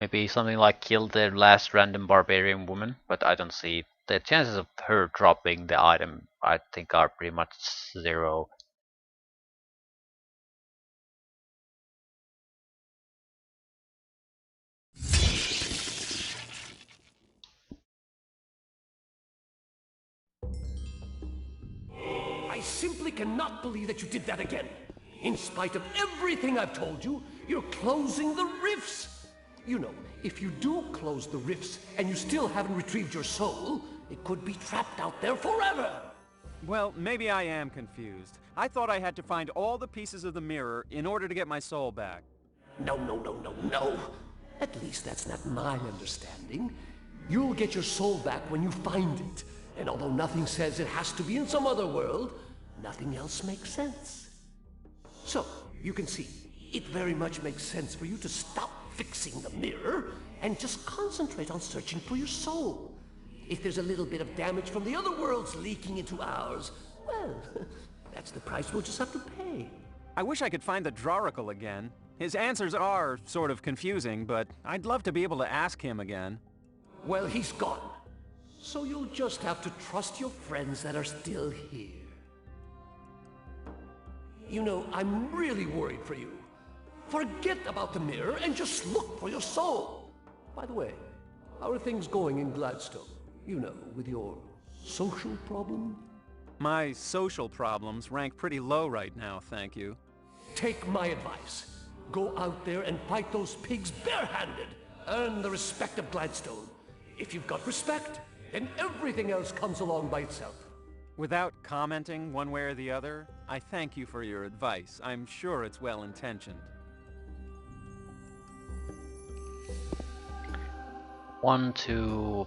Maybe something like kill the last random barbarian woman, but I don't see it. The chances of her dropping the item, I think, are pretty much 0. I simply cannot believe that you did that again. In spite of everything I've told you, you're closing the rifts. You know, if you do close the rifts and you still haven't retrieved your soul, it could be trapped out there forever. Well, maybe I am confused. I thought I had to find all the pieces of the mirror in order to get my soul back. No. At least that's not my understanding. You'll get your soul back when you find it. And although nothing says it has to be in some other world, nothing else makes sense. So, you can see, it very much makes sense for you to stop fixing the mirror and just concentrate on searching for your soul. If there's a little bit of damage from the other worlds leaking into ours, well, that's the price we'll just have to pay. I wish I could find the Draurical again. His answers are sort of confusing, but I'd love to be able to ask him again. Well, he's gone. So you'll just have to trust your friends that are still here. You know, I'm really worried for you. Forget about the mirror and just look for your soul. By the way, how are things going in Gladstone? You know, with your social problem? My social problems rank pretty low right now, thank you. Take my advice. Go out there and fight those pigs barehanded. Earn the respect of Gladstone. If you've got respect, then everything else comes along by itself. Without commenting one way or the other, I thank you for your advice. I'm sure it's well-intentioned. 1, 2...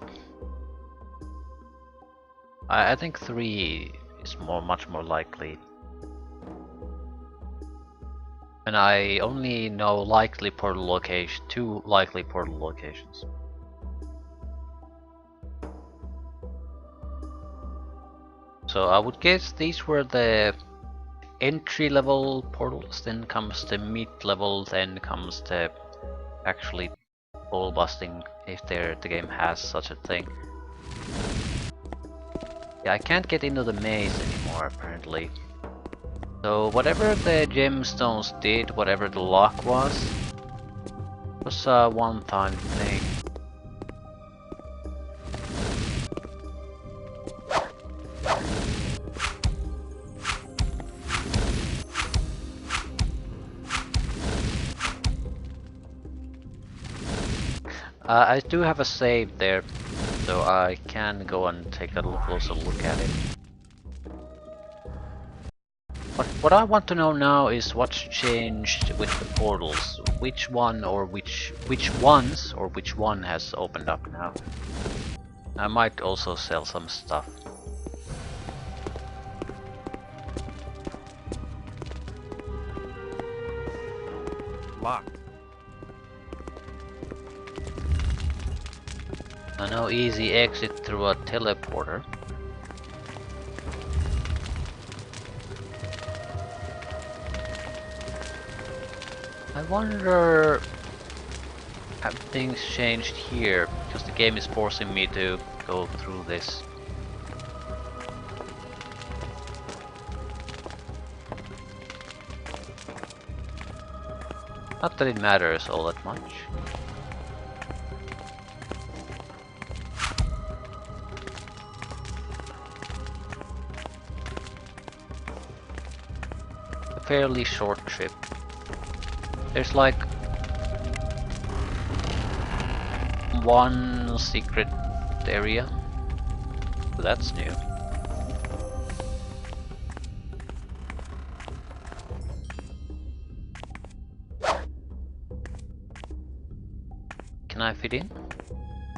I think 3 is much more likely. And I only know likely portal location, 2 likely portal locations. So I would guess these were the entry-level portals, then comes the mid-level, then comes the actually ball busting, if the game has such a thing. Yeah, I can't get into the maze anymore apparently. So whatever the gemstones did, whatever the lock was a one-time thing. I do have a save there, so I can go and take a closer look at it. What I want to know now is what's changed with the portals. Which one or which ones or which one has opened up now. I might also sell some stuff. Locked. No easy exit through a teleporter. I wonder have things changed here, because the game is forcing me to go through this. Not that it matters all that much. A fairly short trip. There's like one secret area. So that's new. Can I fit in?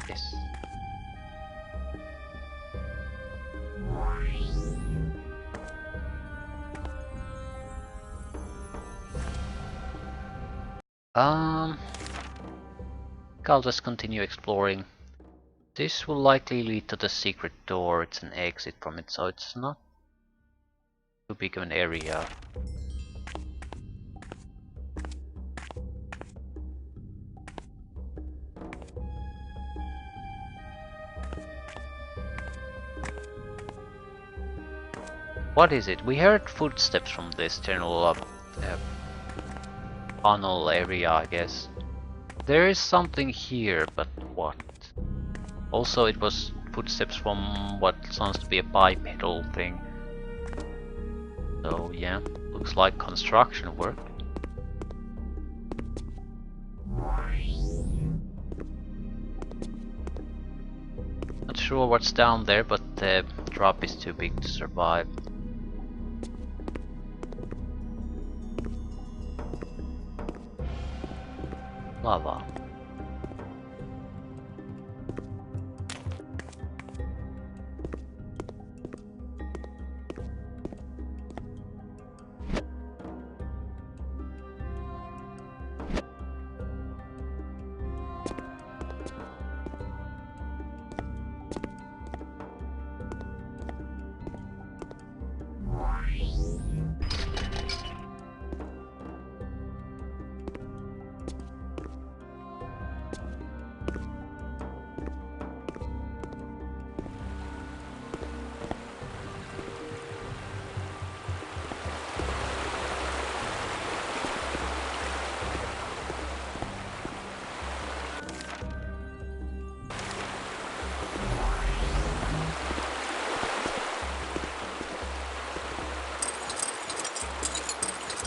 Yes. I'll just continue exploring. This will likely lead to the secret door. It's an exit from it, so it's not too big of an area. What is it? We heard footsteps from this general tunnel area, I guess. There is something here, but what? Also, it was footsteps from what sounds to be a bipedal thing. So yeah, looks like construction work. Not sure what's down there, but the drop is too big to survive. Lava.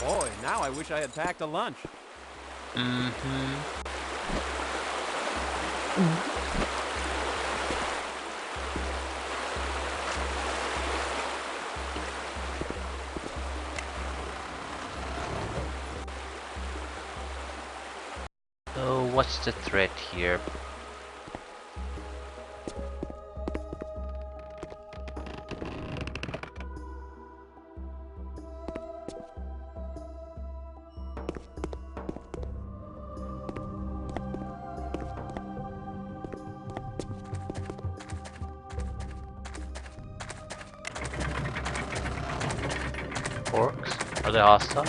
Boy, now I wish I had packed a lunch. So what's the threat here? Orcs? Are they hostile?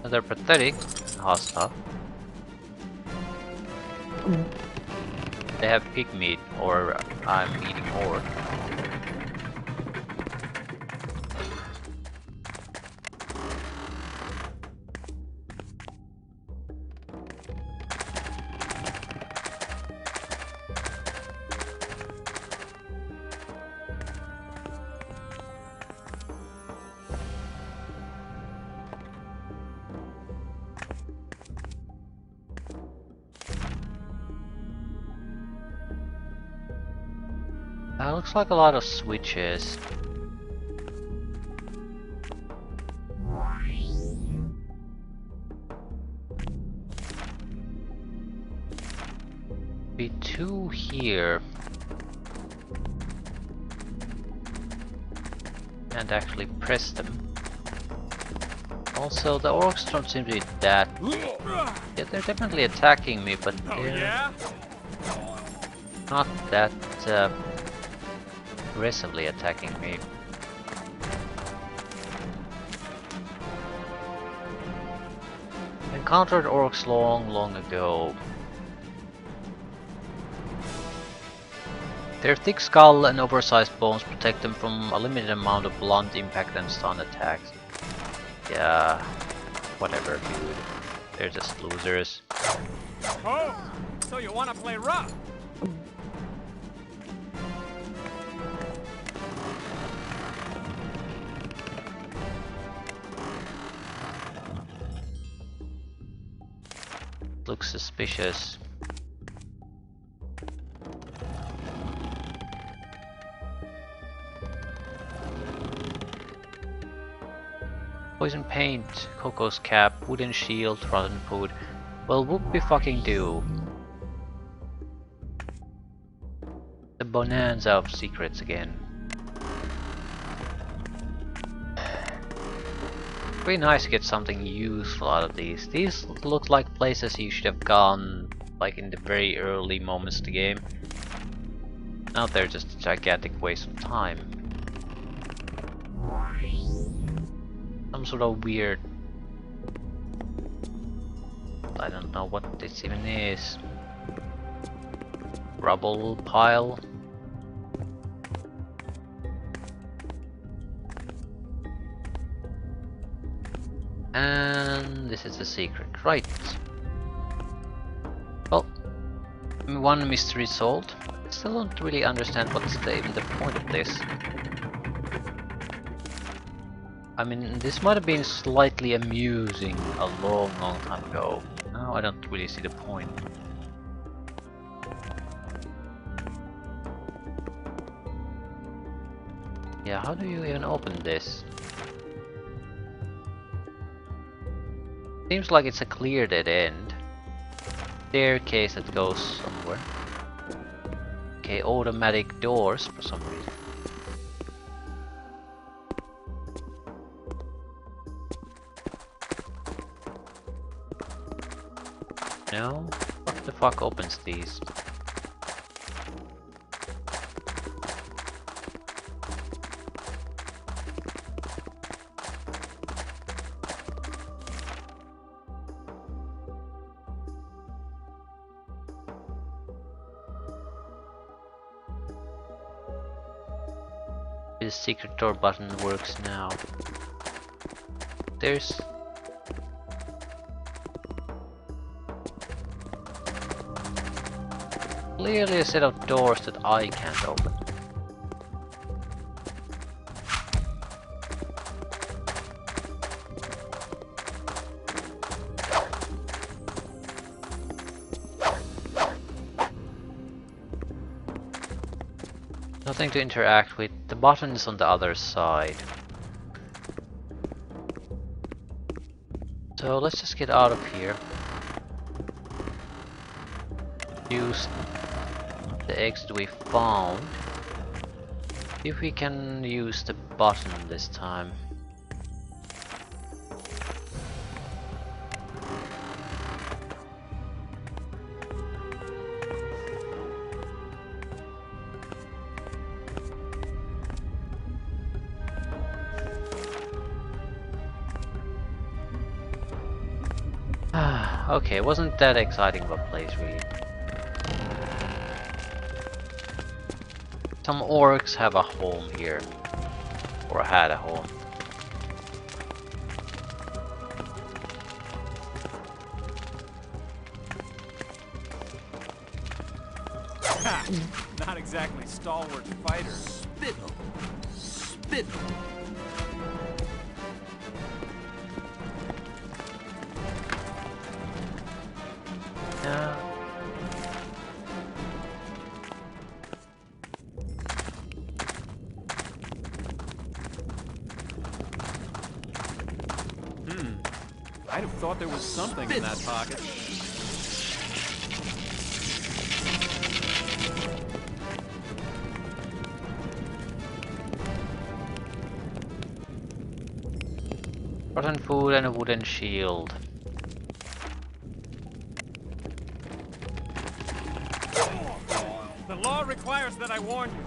They're pathetic and hostile. They have pig meat, or I'm eating orc. Looks like a lot of switches. Be two here. And actually press them. Also, the orcs don't seem to be that... Yeah, they're definitely attacking me, but they're not that aggressively attacking me. encountered orcs long ago. Their thick skull and oversized bones protect them from a limited amount of blunt impact and stun attacks. Yeah, whatever, dude. They're just losers. Oh, so you want to play rough? Looks suspicious. Poison paint, Coco's cap, wooden shield, rotten food. Well, whoopie fucking do. The bonanza of secrets again. Pretty nice to get something useful out of these. These look like places you should have gone like in the very early moments of the game. Now they're just a gigantic waste of time. Some sort of weird... I don't know what this even is. Rubble pile? And this is the secret, right? Well, one mystery solved. I still don't really understand what's even the point of this. I mean, this might have been slightly amusing a long time ago. Now I don't really see the point. Yeah, how do you even open this? Seems like it's a clear dead end. Staircase that goes somewhere. Okay, automatic doors for some reason. No? What the fuck opens these? This secret door button works now. There's... clearly a set of doors that I can't open. Nothing to interact with. The button is on the other side. So let's just get out of here. Use the exit we found. See if we can use the button this time. Okay, wasn't that exciting of a place really. Some orcs have a home here. Or had a home. Ha! Not exactly stalwart fighters. Spittle. Spittle. Yeah. I'd have thought there was something in that pocket. Rotten food and a wooden shield. The law requires that I warn you.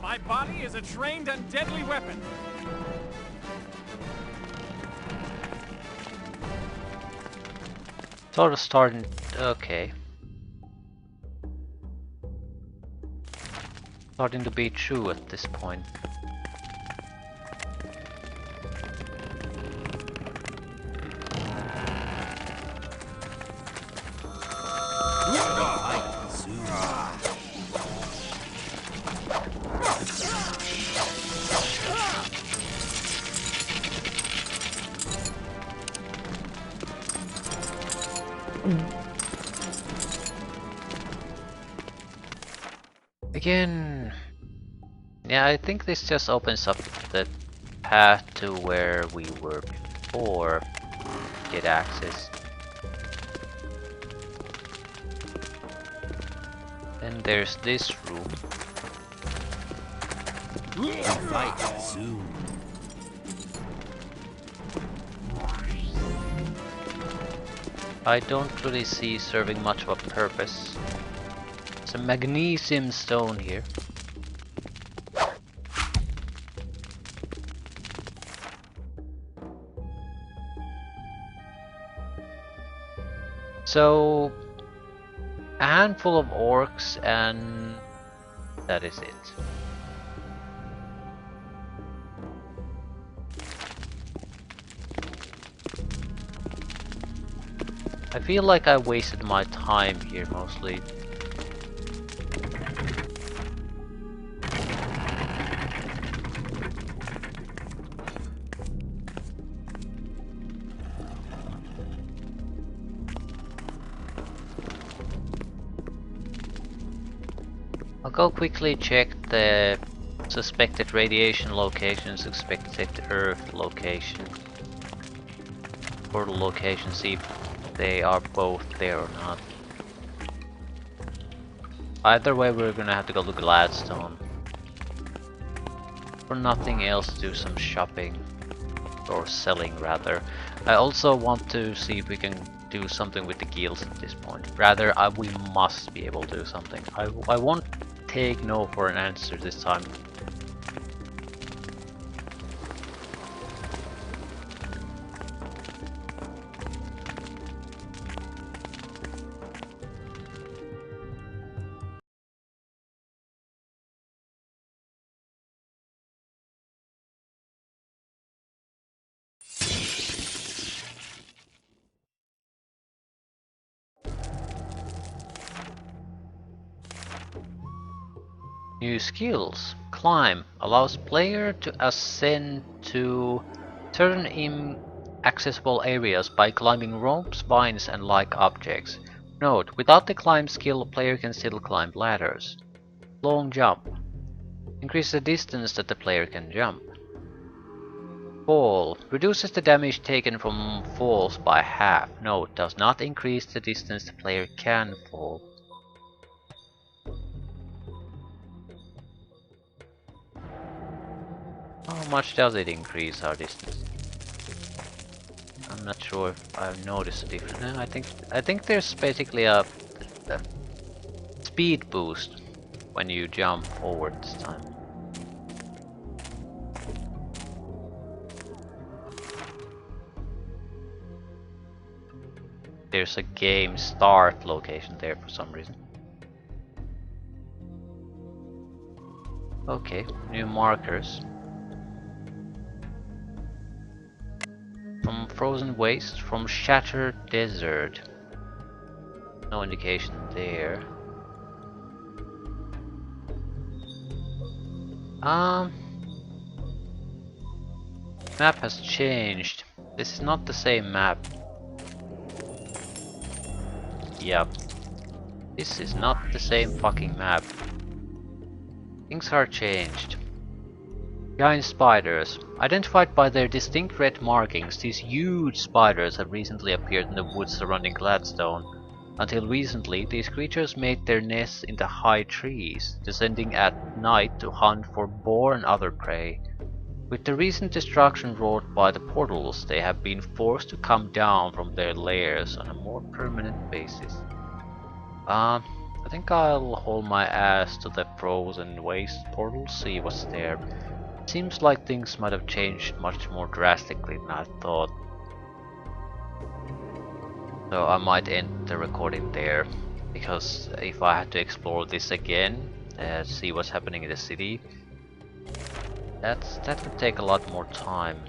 My body is a trained and deadly weapon. Sort of starting. Okay. Starting to be true at this point. Again, yeah, I think this just opens up the path to where we were before. Get access. Then there's this room. Fight soon. I don't really see serving much of a purpose. There's a magnesium stone here. So, a handful of orcs and that is it. I feel like I wasted my time here mostly. I'll go quickly check the suspected radiation location, suspected Earth location, portal location, see if they are both there or not. Either way, we're gonna have to go to Gladstone. For nothing else, do some shopping. Or selling, rather. I also want to see if we can do something with the guilds at this point. Rather, we must be able to do something. I won't take no for an answer this time. New skills. Climb allows player to ascend to certain inaccessible areas by climbing ropes, vines and like objects. Note, without the climb skill, player can still climb ladders. Long jump. Increase the distance that the player can jump. Fall. Reduces the damage taken from falls by half. Note, does not increase the distance the player can fall. How much does it increase our distance? I'm not sure if I've noticed a difference. No, I think there's basically a speed boost when you jump forward this time. There's a game start location there for some reason. Okay, new markers. From frozen waste, from shattered desert. No indication there. Map has changed. This is not the same map. Yep. This is not the same fucking map. Things are changed. Giant spiders. Identified by their distinct red markings, these huge spiders have recently appeared in the woods surrounding Gladstone. Until recently, these creatures made their nests in the high trees, descending at night to hunt for boar and other prey. With the recent destruction wrought by the portals, they have been forced to come down from their lairs on a more permanent basis. I think I'll hold my ass to the frozen waste portal, see what's there. Seems like things might have changed much more drastically than I thought. So I might end the recording there, because if I had to explore this again, see what's happening in the city, that would take a lot more time.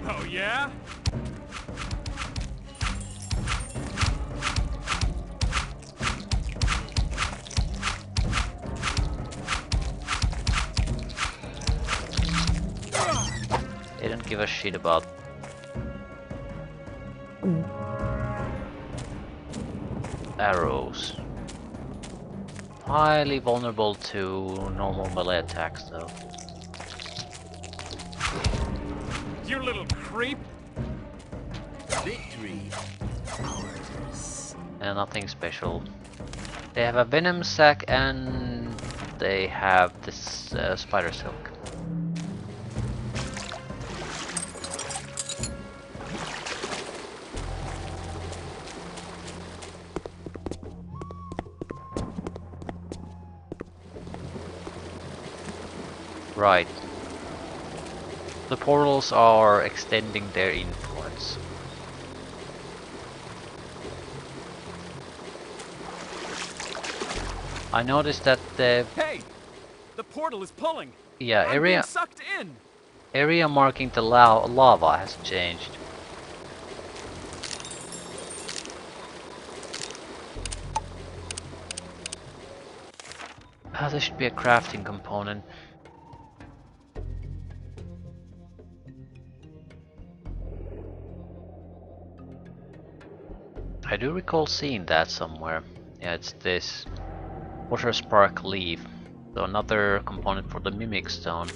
Oh yeah? They don't give a shit about arrows. Highly vulnerable to normal melee attacks though. You little creep! Victory. Ours. And nothing special. They have a venom sac and they have this spider silk. Right. The portals are extending their influence. I noticed that the Hey! The portal is pulling! I'm being area sucked in! marking the lava has changed. There should be a crafting component. I do recall seeing that somewhere. Yeah, it's this water spark leaf. So another component for the mimic stone.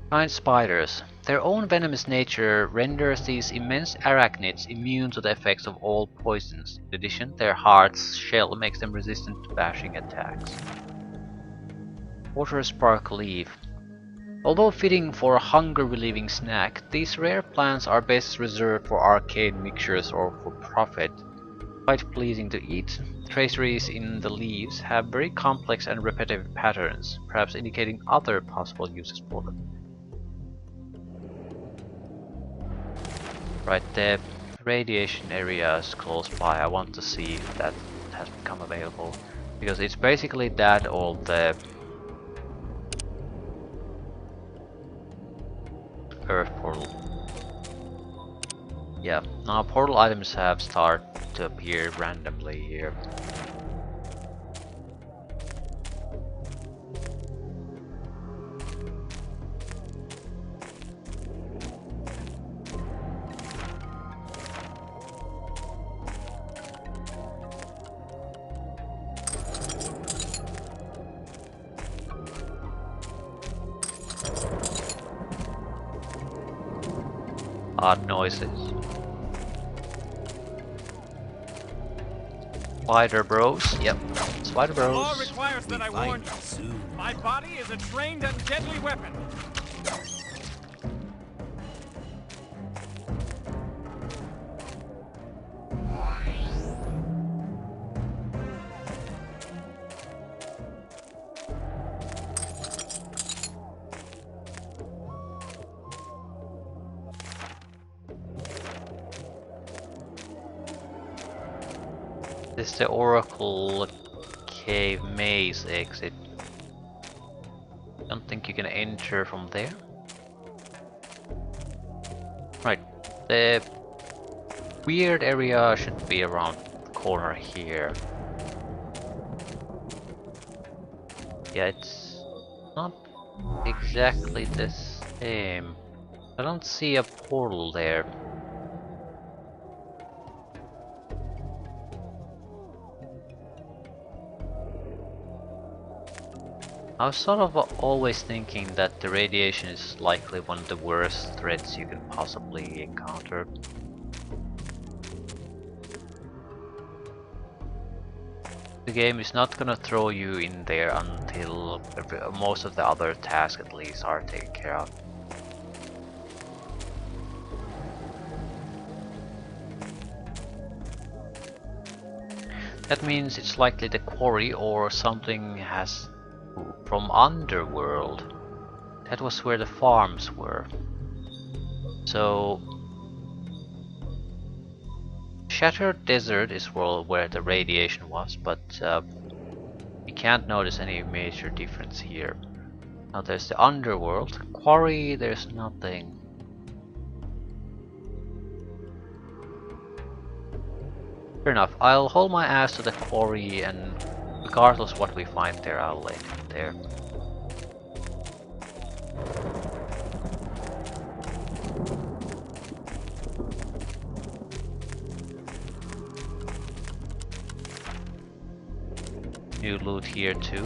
Giant spiders. Their own venomous nature renders these immense arachnids immune to the effects of all poisons. In addition, their heart's shell makes them resistant to bashing attacks. Water spark leaf. Although fitting for a hunger-relieving snack, these rare plants are best reserved for arcane mixtures or for profit. Quite pleasing to eat, traceries in the leaves have very complex and repetitive patterns, perhaps indicating other possible uses for them. Right, the radiation area is close by. I want to see if that has become available, because it's basically that or the Earth portal. Yeah, now portal items have started to appear randomly here. Odd noises. Spider bros. Yep. Spider The law bros. requires that I warn you. Soon. My body is a trained and deadly weapon. This is the Oracle Cave Maze exit. Don't think you can enter from there. Right. The weird area should be around the corner here. Yeah, it's not exactly the same. I don't see a portal there. I was sort of always thinking that the radiation is likely one of the worst threats you can possibly encounter. The game is not gonna throw you in there until most of the other tasks at least are taken care of. That means it's likely the quarry or something has from underworld. That was where the farms were. So Shattered Desert is where the radiation was, but we can't notice any major difference here. Now there's the underworld. Quarry, there's nothing. Fair enough, I'll hold my ass to the quarry, and regardless what we find there, I'll lay it there. New loot here too.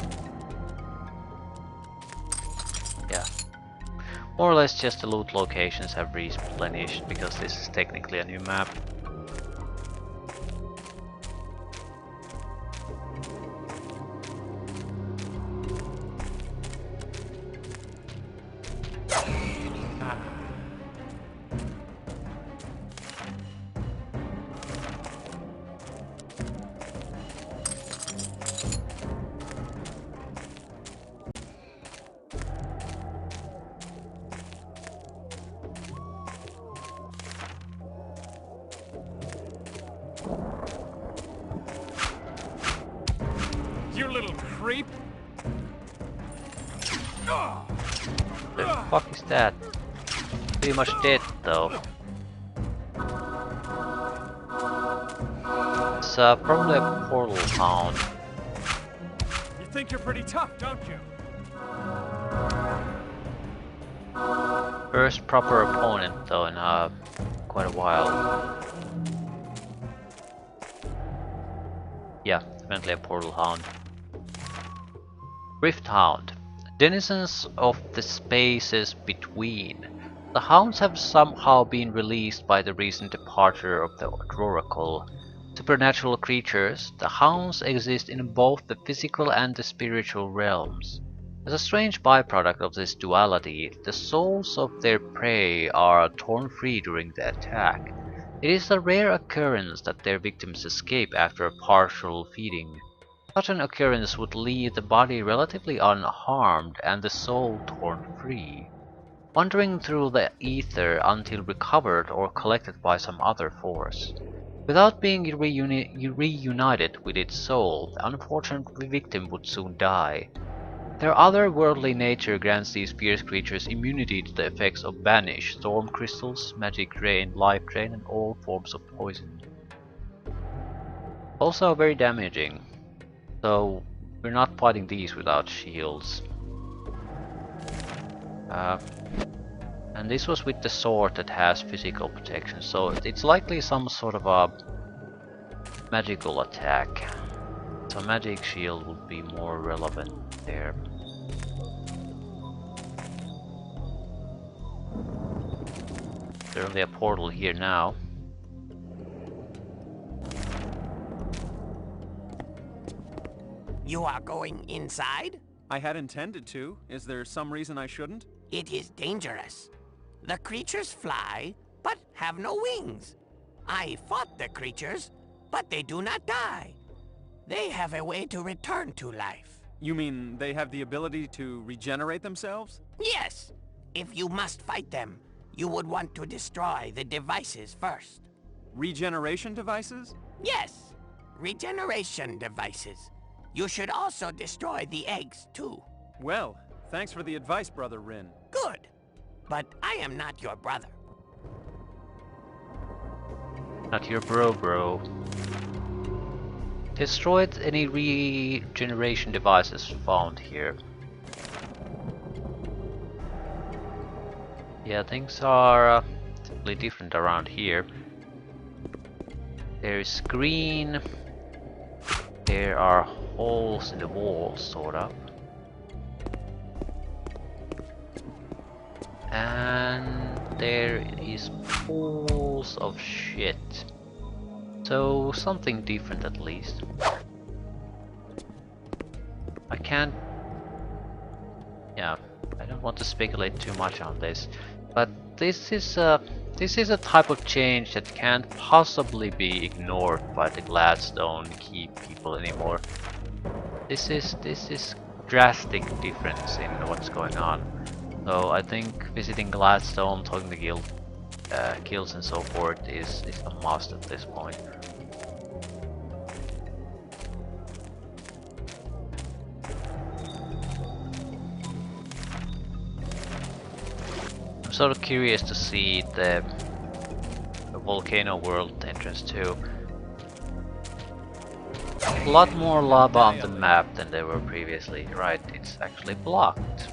Yeah. More or less just the loot locations have replenished because this is technically a new map. You little creep! The fuck is that? Pretty much dead though. It's probably a portal hound. You think you're pretty tough, don't you? First proper opponent though in quite a while. Yeah, definitely a portal hound. Rift Hound. Denizens of the spaces between. The hounds have somehow been released by the recent departure of the Oracle. Supernatural creatures, the hounds exist in both the physical and the spiritual realms. As a strange byproduct of this duality, the souls of their prey are torn free during the attack. It is a rare occurrence that their victims escape after a partial feeding. Such an occurrence would leave the body relatively unharmed and the soul torn free, wandering through the ether until recovered or collected by some other force. Without being reunited with its soul, the unfortunate victim would soon die. Their otherworldly nature grants these fierce creatures immunity to the effects of banish, storm crystals, magic drain, life drain, and all forms of poison. Also very damaging. So we're not fighting these without shields. And this was with the sword that has physical protection, so it's likely some sort of a magical attack. So magic shield would be more relevant there. There's only a portal here now. You are going inside? I had intended to. Is there some reason I shouldn't? It is dangerous. The creatures fly, but have no wings. I fought the creatures, but they do not die. They have a way to return to life. You mean they have the ability to regenerate themselves? Yes. If you must fight them, you would want to destroy the devices first. Regeneration devices? Yes. Regeneration devices. You should also destroy the eggs, too. Well, thanks for the advice, Brother Rin. Good. But I am not your brother. Not your bro. Destroyed any regeneration devices found here. Yeah, things are totally different around here. There's green. There are holes in the walls, sort of. And there is pools of shit. So something different at least. I can't... Yeah, I don't want to speculate too much on this. But this is a type of change that can't possibly be ignored by the Gladstone key people anymore. This is drastic difference in what's going on. So I think visiting Gladstone, talking to the guild, kills and so forth is a must at this point. I'm sort of curious to see the volcano world entrance too. A lot more lava on the map than there were previously. Right, it's actually blocked.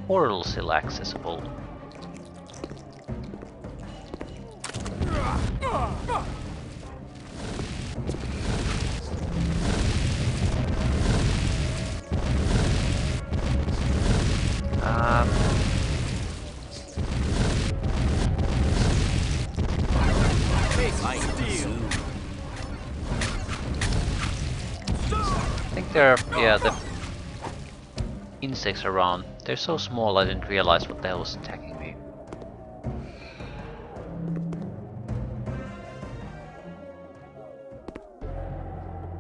Portal still accessible. I think there are, yeah, the insects around. They're so small I didn't realize what the hell was attacking me.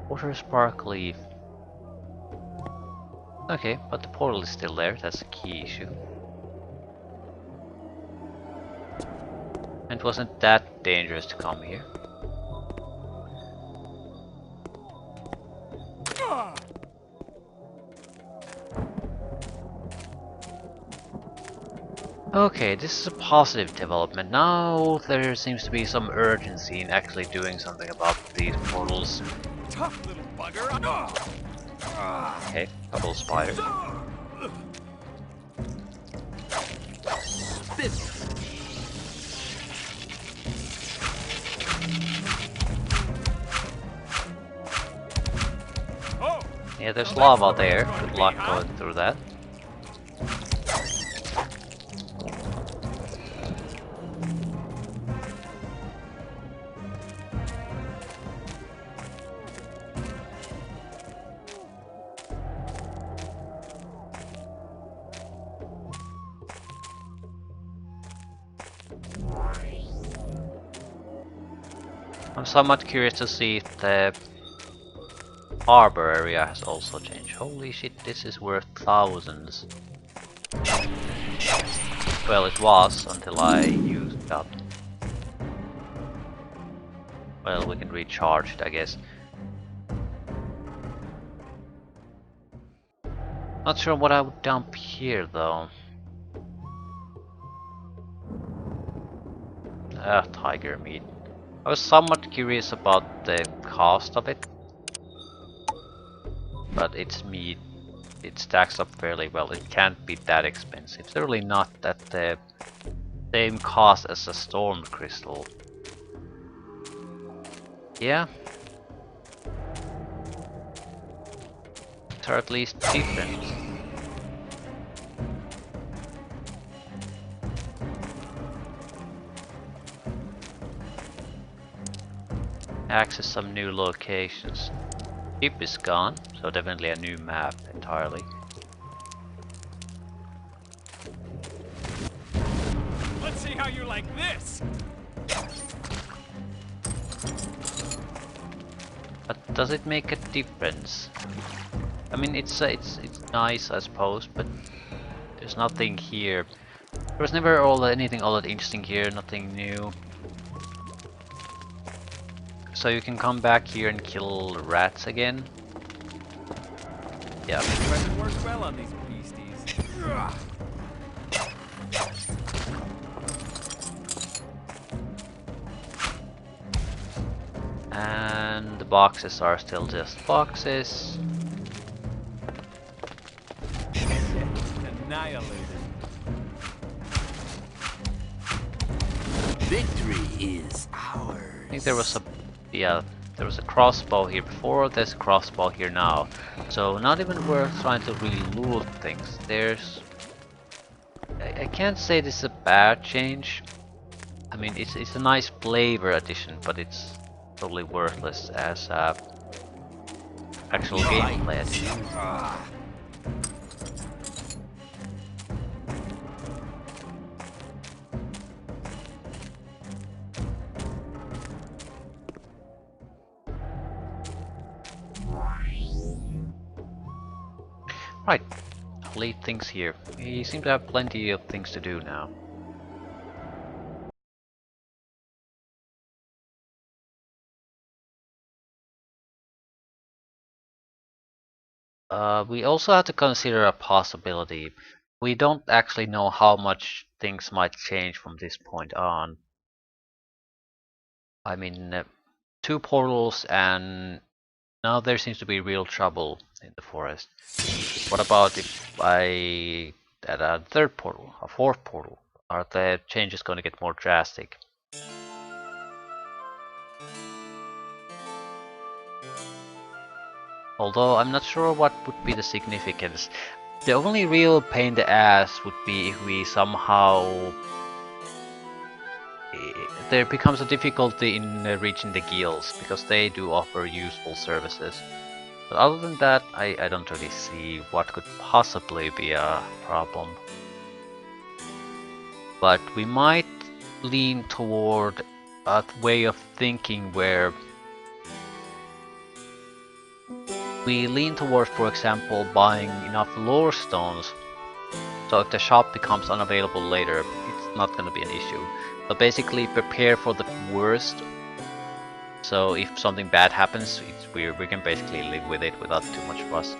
Water spark leaf. Okay, but the portal is still there, that's a key issue. And it wasn't that dangerous to come here. Okay, this is a positive development. Now there seems to be some urgency in actually doing something about these portals. Tough little bugger. Okay, couple spiders. Oh, Yeah, there's lava there. Good luck going through that. I'm somewhat curious to see if the harbor area has also changed. Holy shit, this is worth thousands. Well, it was until I used it up. Well, we can recharge it, I guess. Not sure what I would dump here though. Tiger meat. I was somewhat curious about the cost of it, but it's meat. It stacks up fairly well. It can't be that expensive. It's really not at the same cost as a storm crystal. Yeah. Or at least different. Access some new locations. Ship is gone, so definitely a new map entirely. let's see how you like this. But does it make a difference? I mean, it's nice, I suppose, but there's nothing here. There was never anything all that interesting here, nothing new. So you can come back here and kill rats again. Yeah. Weapon works well on these beasties. And the boxes are still just boxes. Annihilated. Victory is ours. I think there was there was a crossbow here before, there's a crossbow here now. So not even worth trying to really loot things. I can't say this is a bad change. I mean, it's a nice flavor addition, but it's totally worthless as actual gameplay addition. Right, leave things here. We seem to have plenty of things to do now. We also have to consider a possibility. We don't actually know how much things might change from this point on. I mean, 2 portals and now there seems to be real trouble in the forest. What about if I add a 3rd portal, a 4th portal? Are the changes going to get more drastic? Although I'm not sure what would be the significance. The only real pain in the ass would be if we somehow... there becomes a difficulty in reaching the guilds, because they do offer useful services. But other than that, I don't really see what could possibly be a problem. But we might lean toward a way of thinking where we lean towards, for example, buying enough lore stones, so if the shop becomes unavailable later, it's not going to be an issue. So basically prepare for the worst, so if something bad happens, we can basically live with it without too much fuss.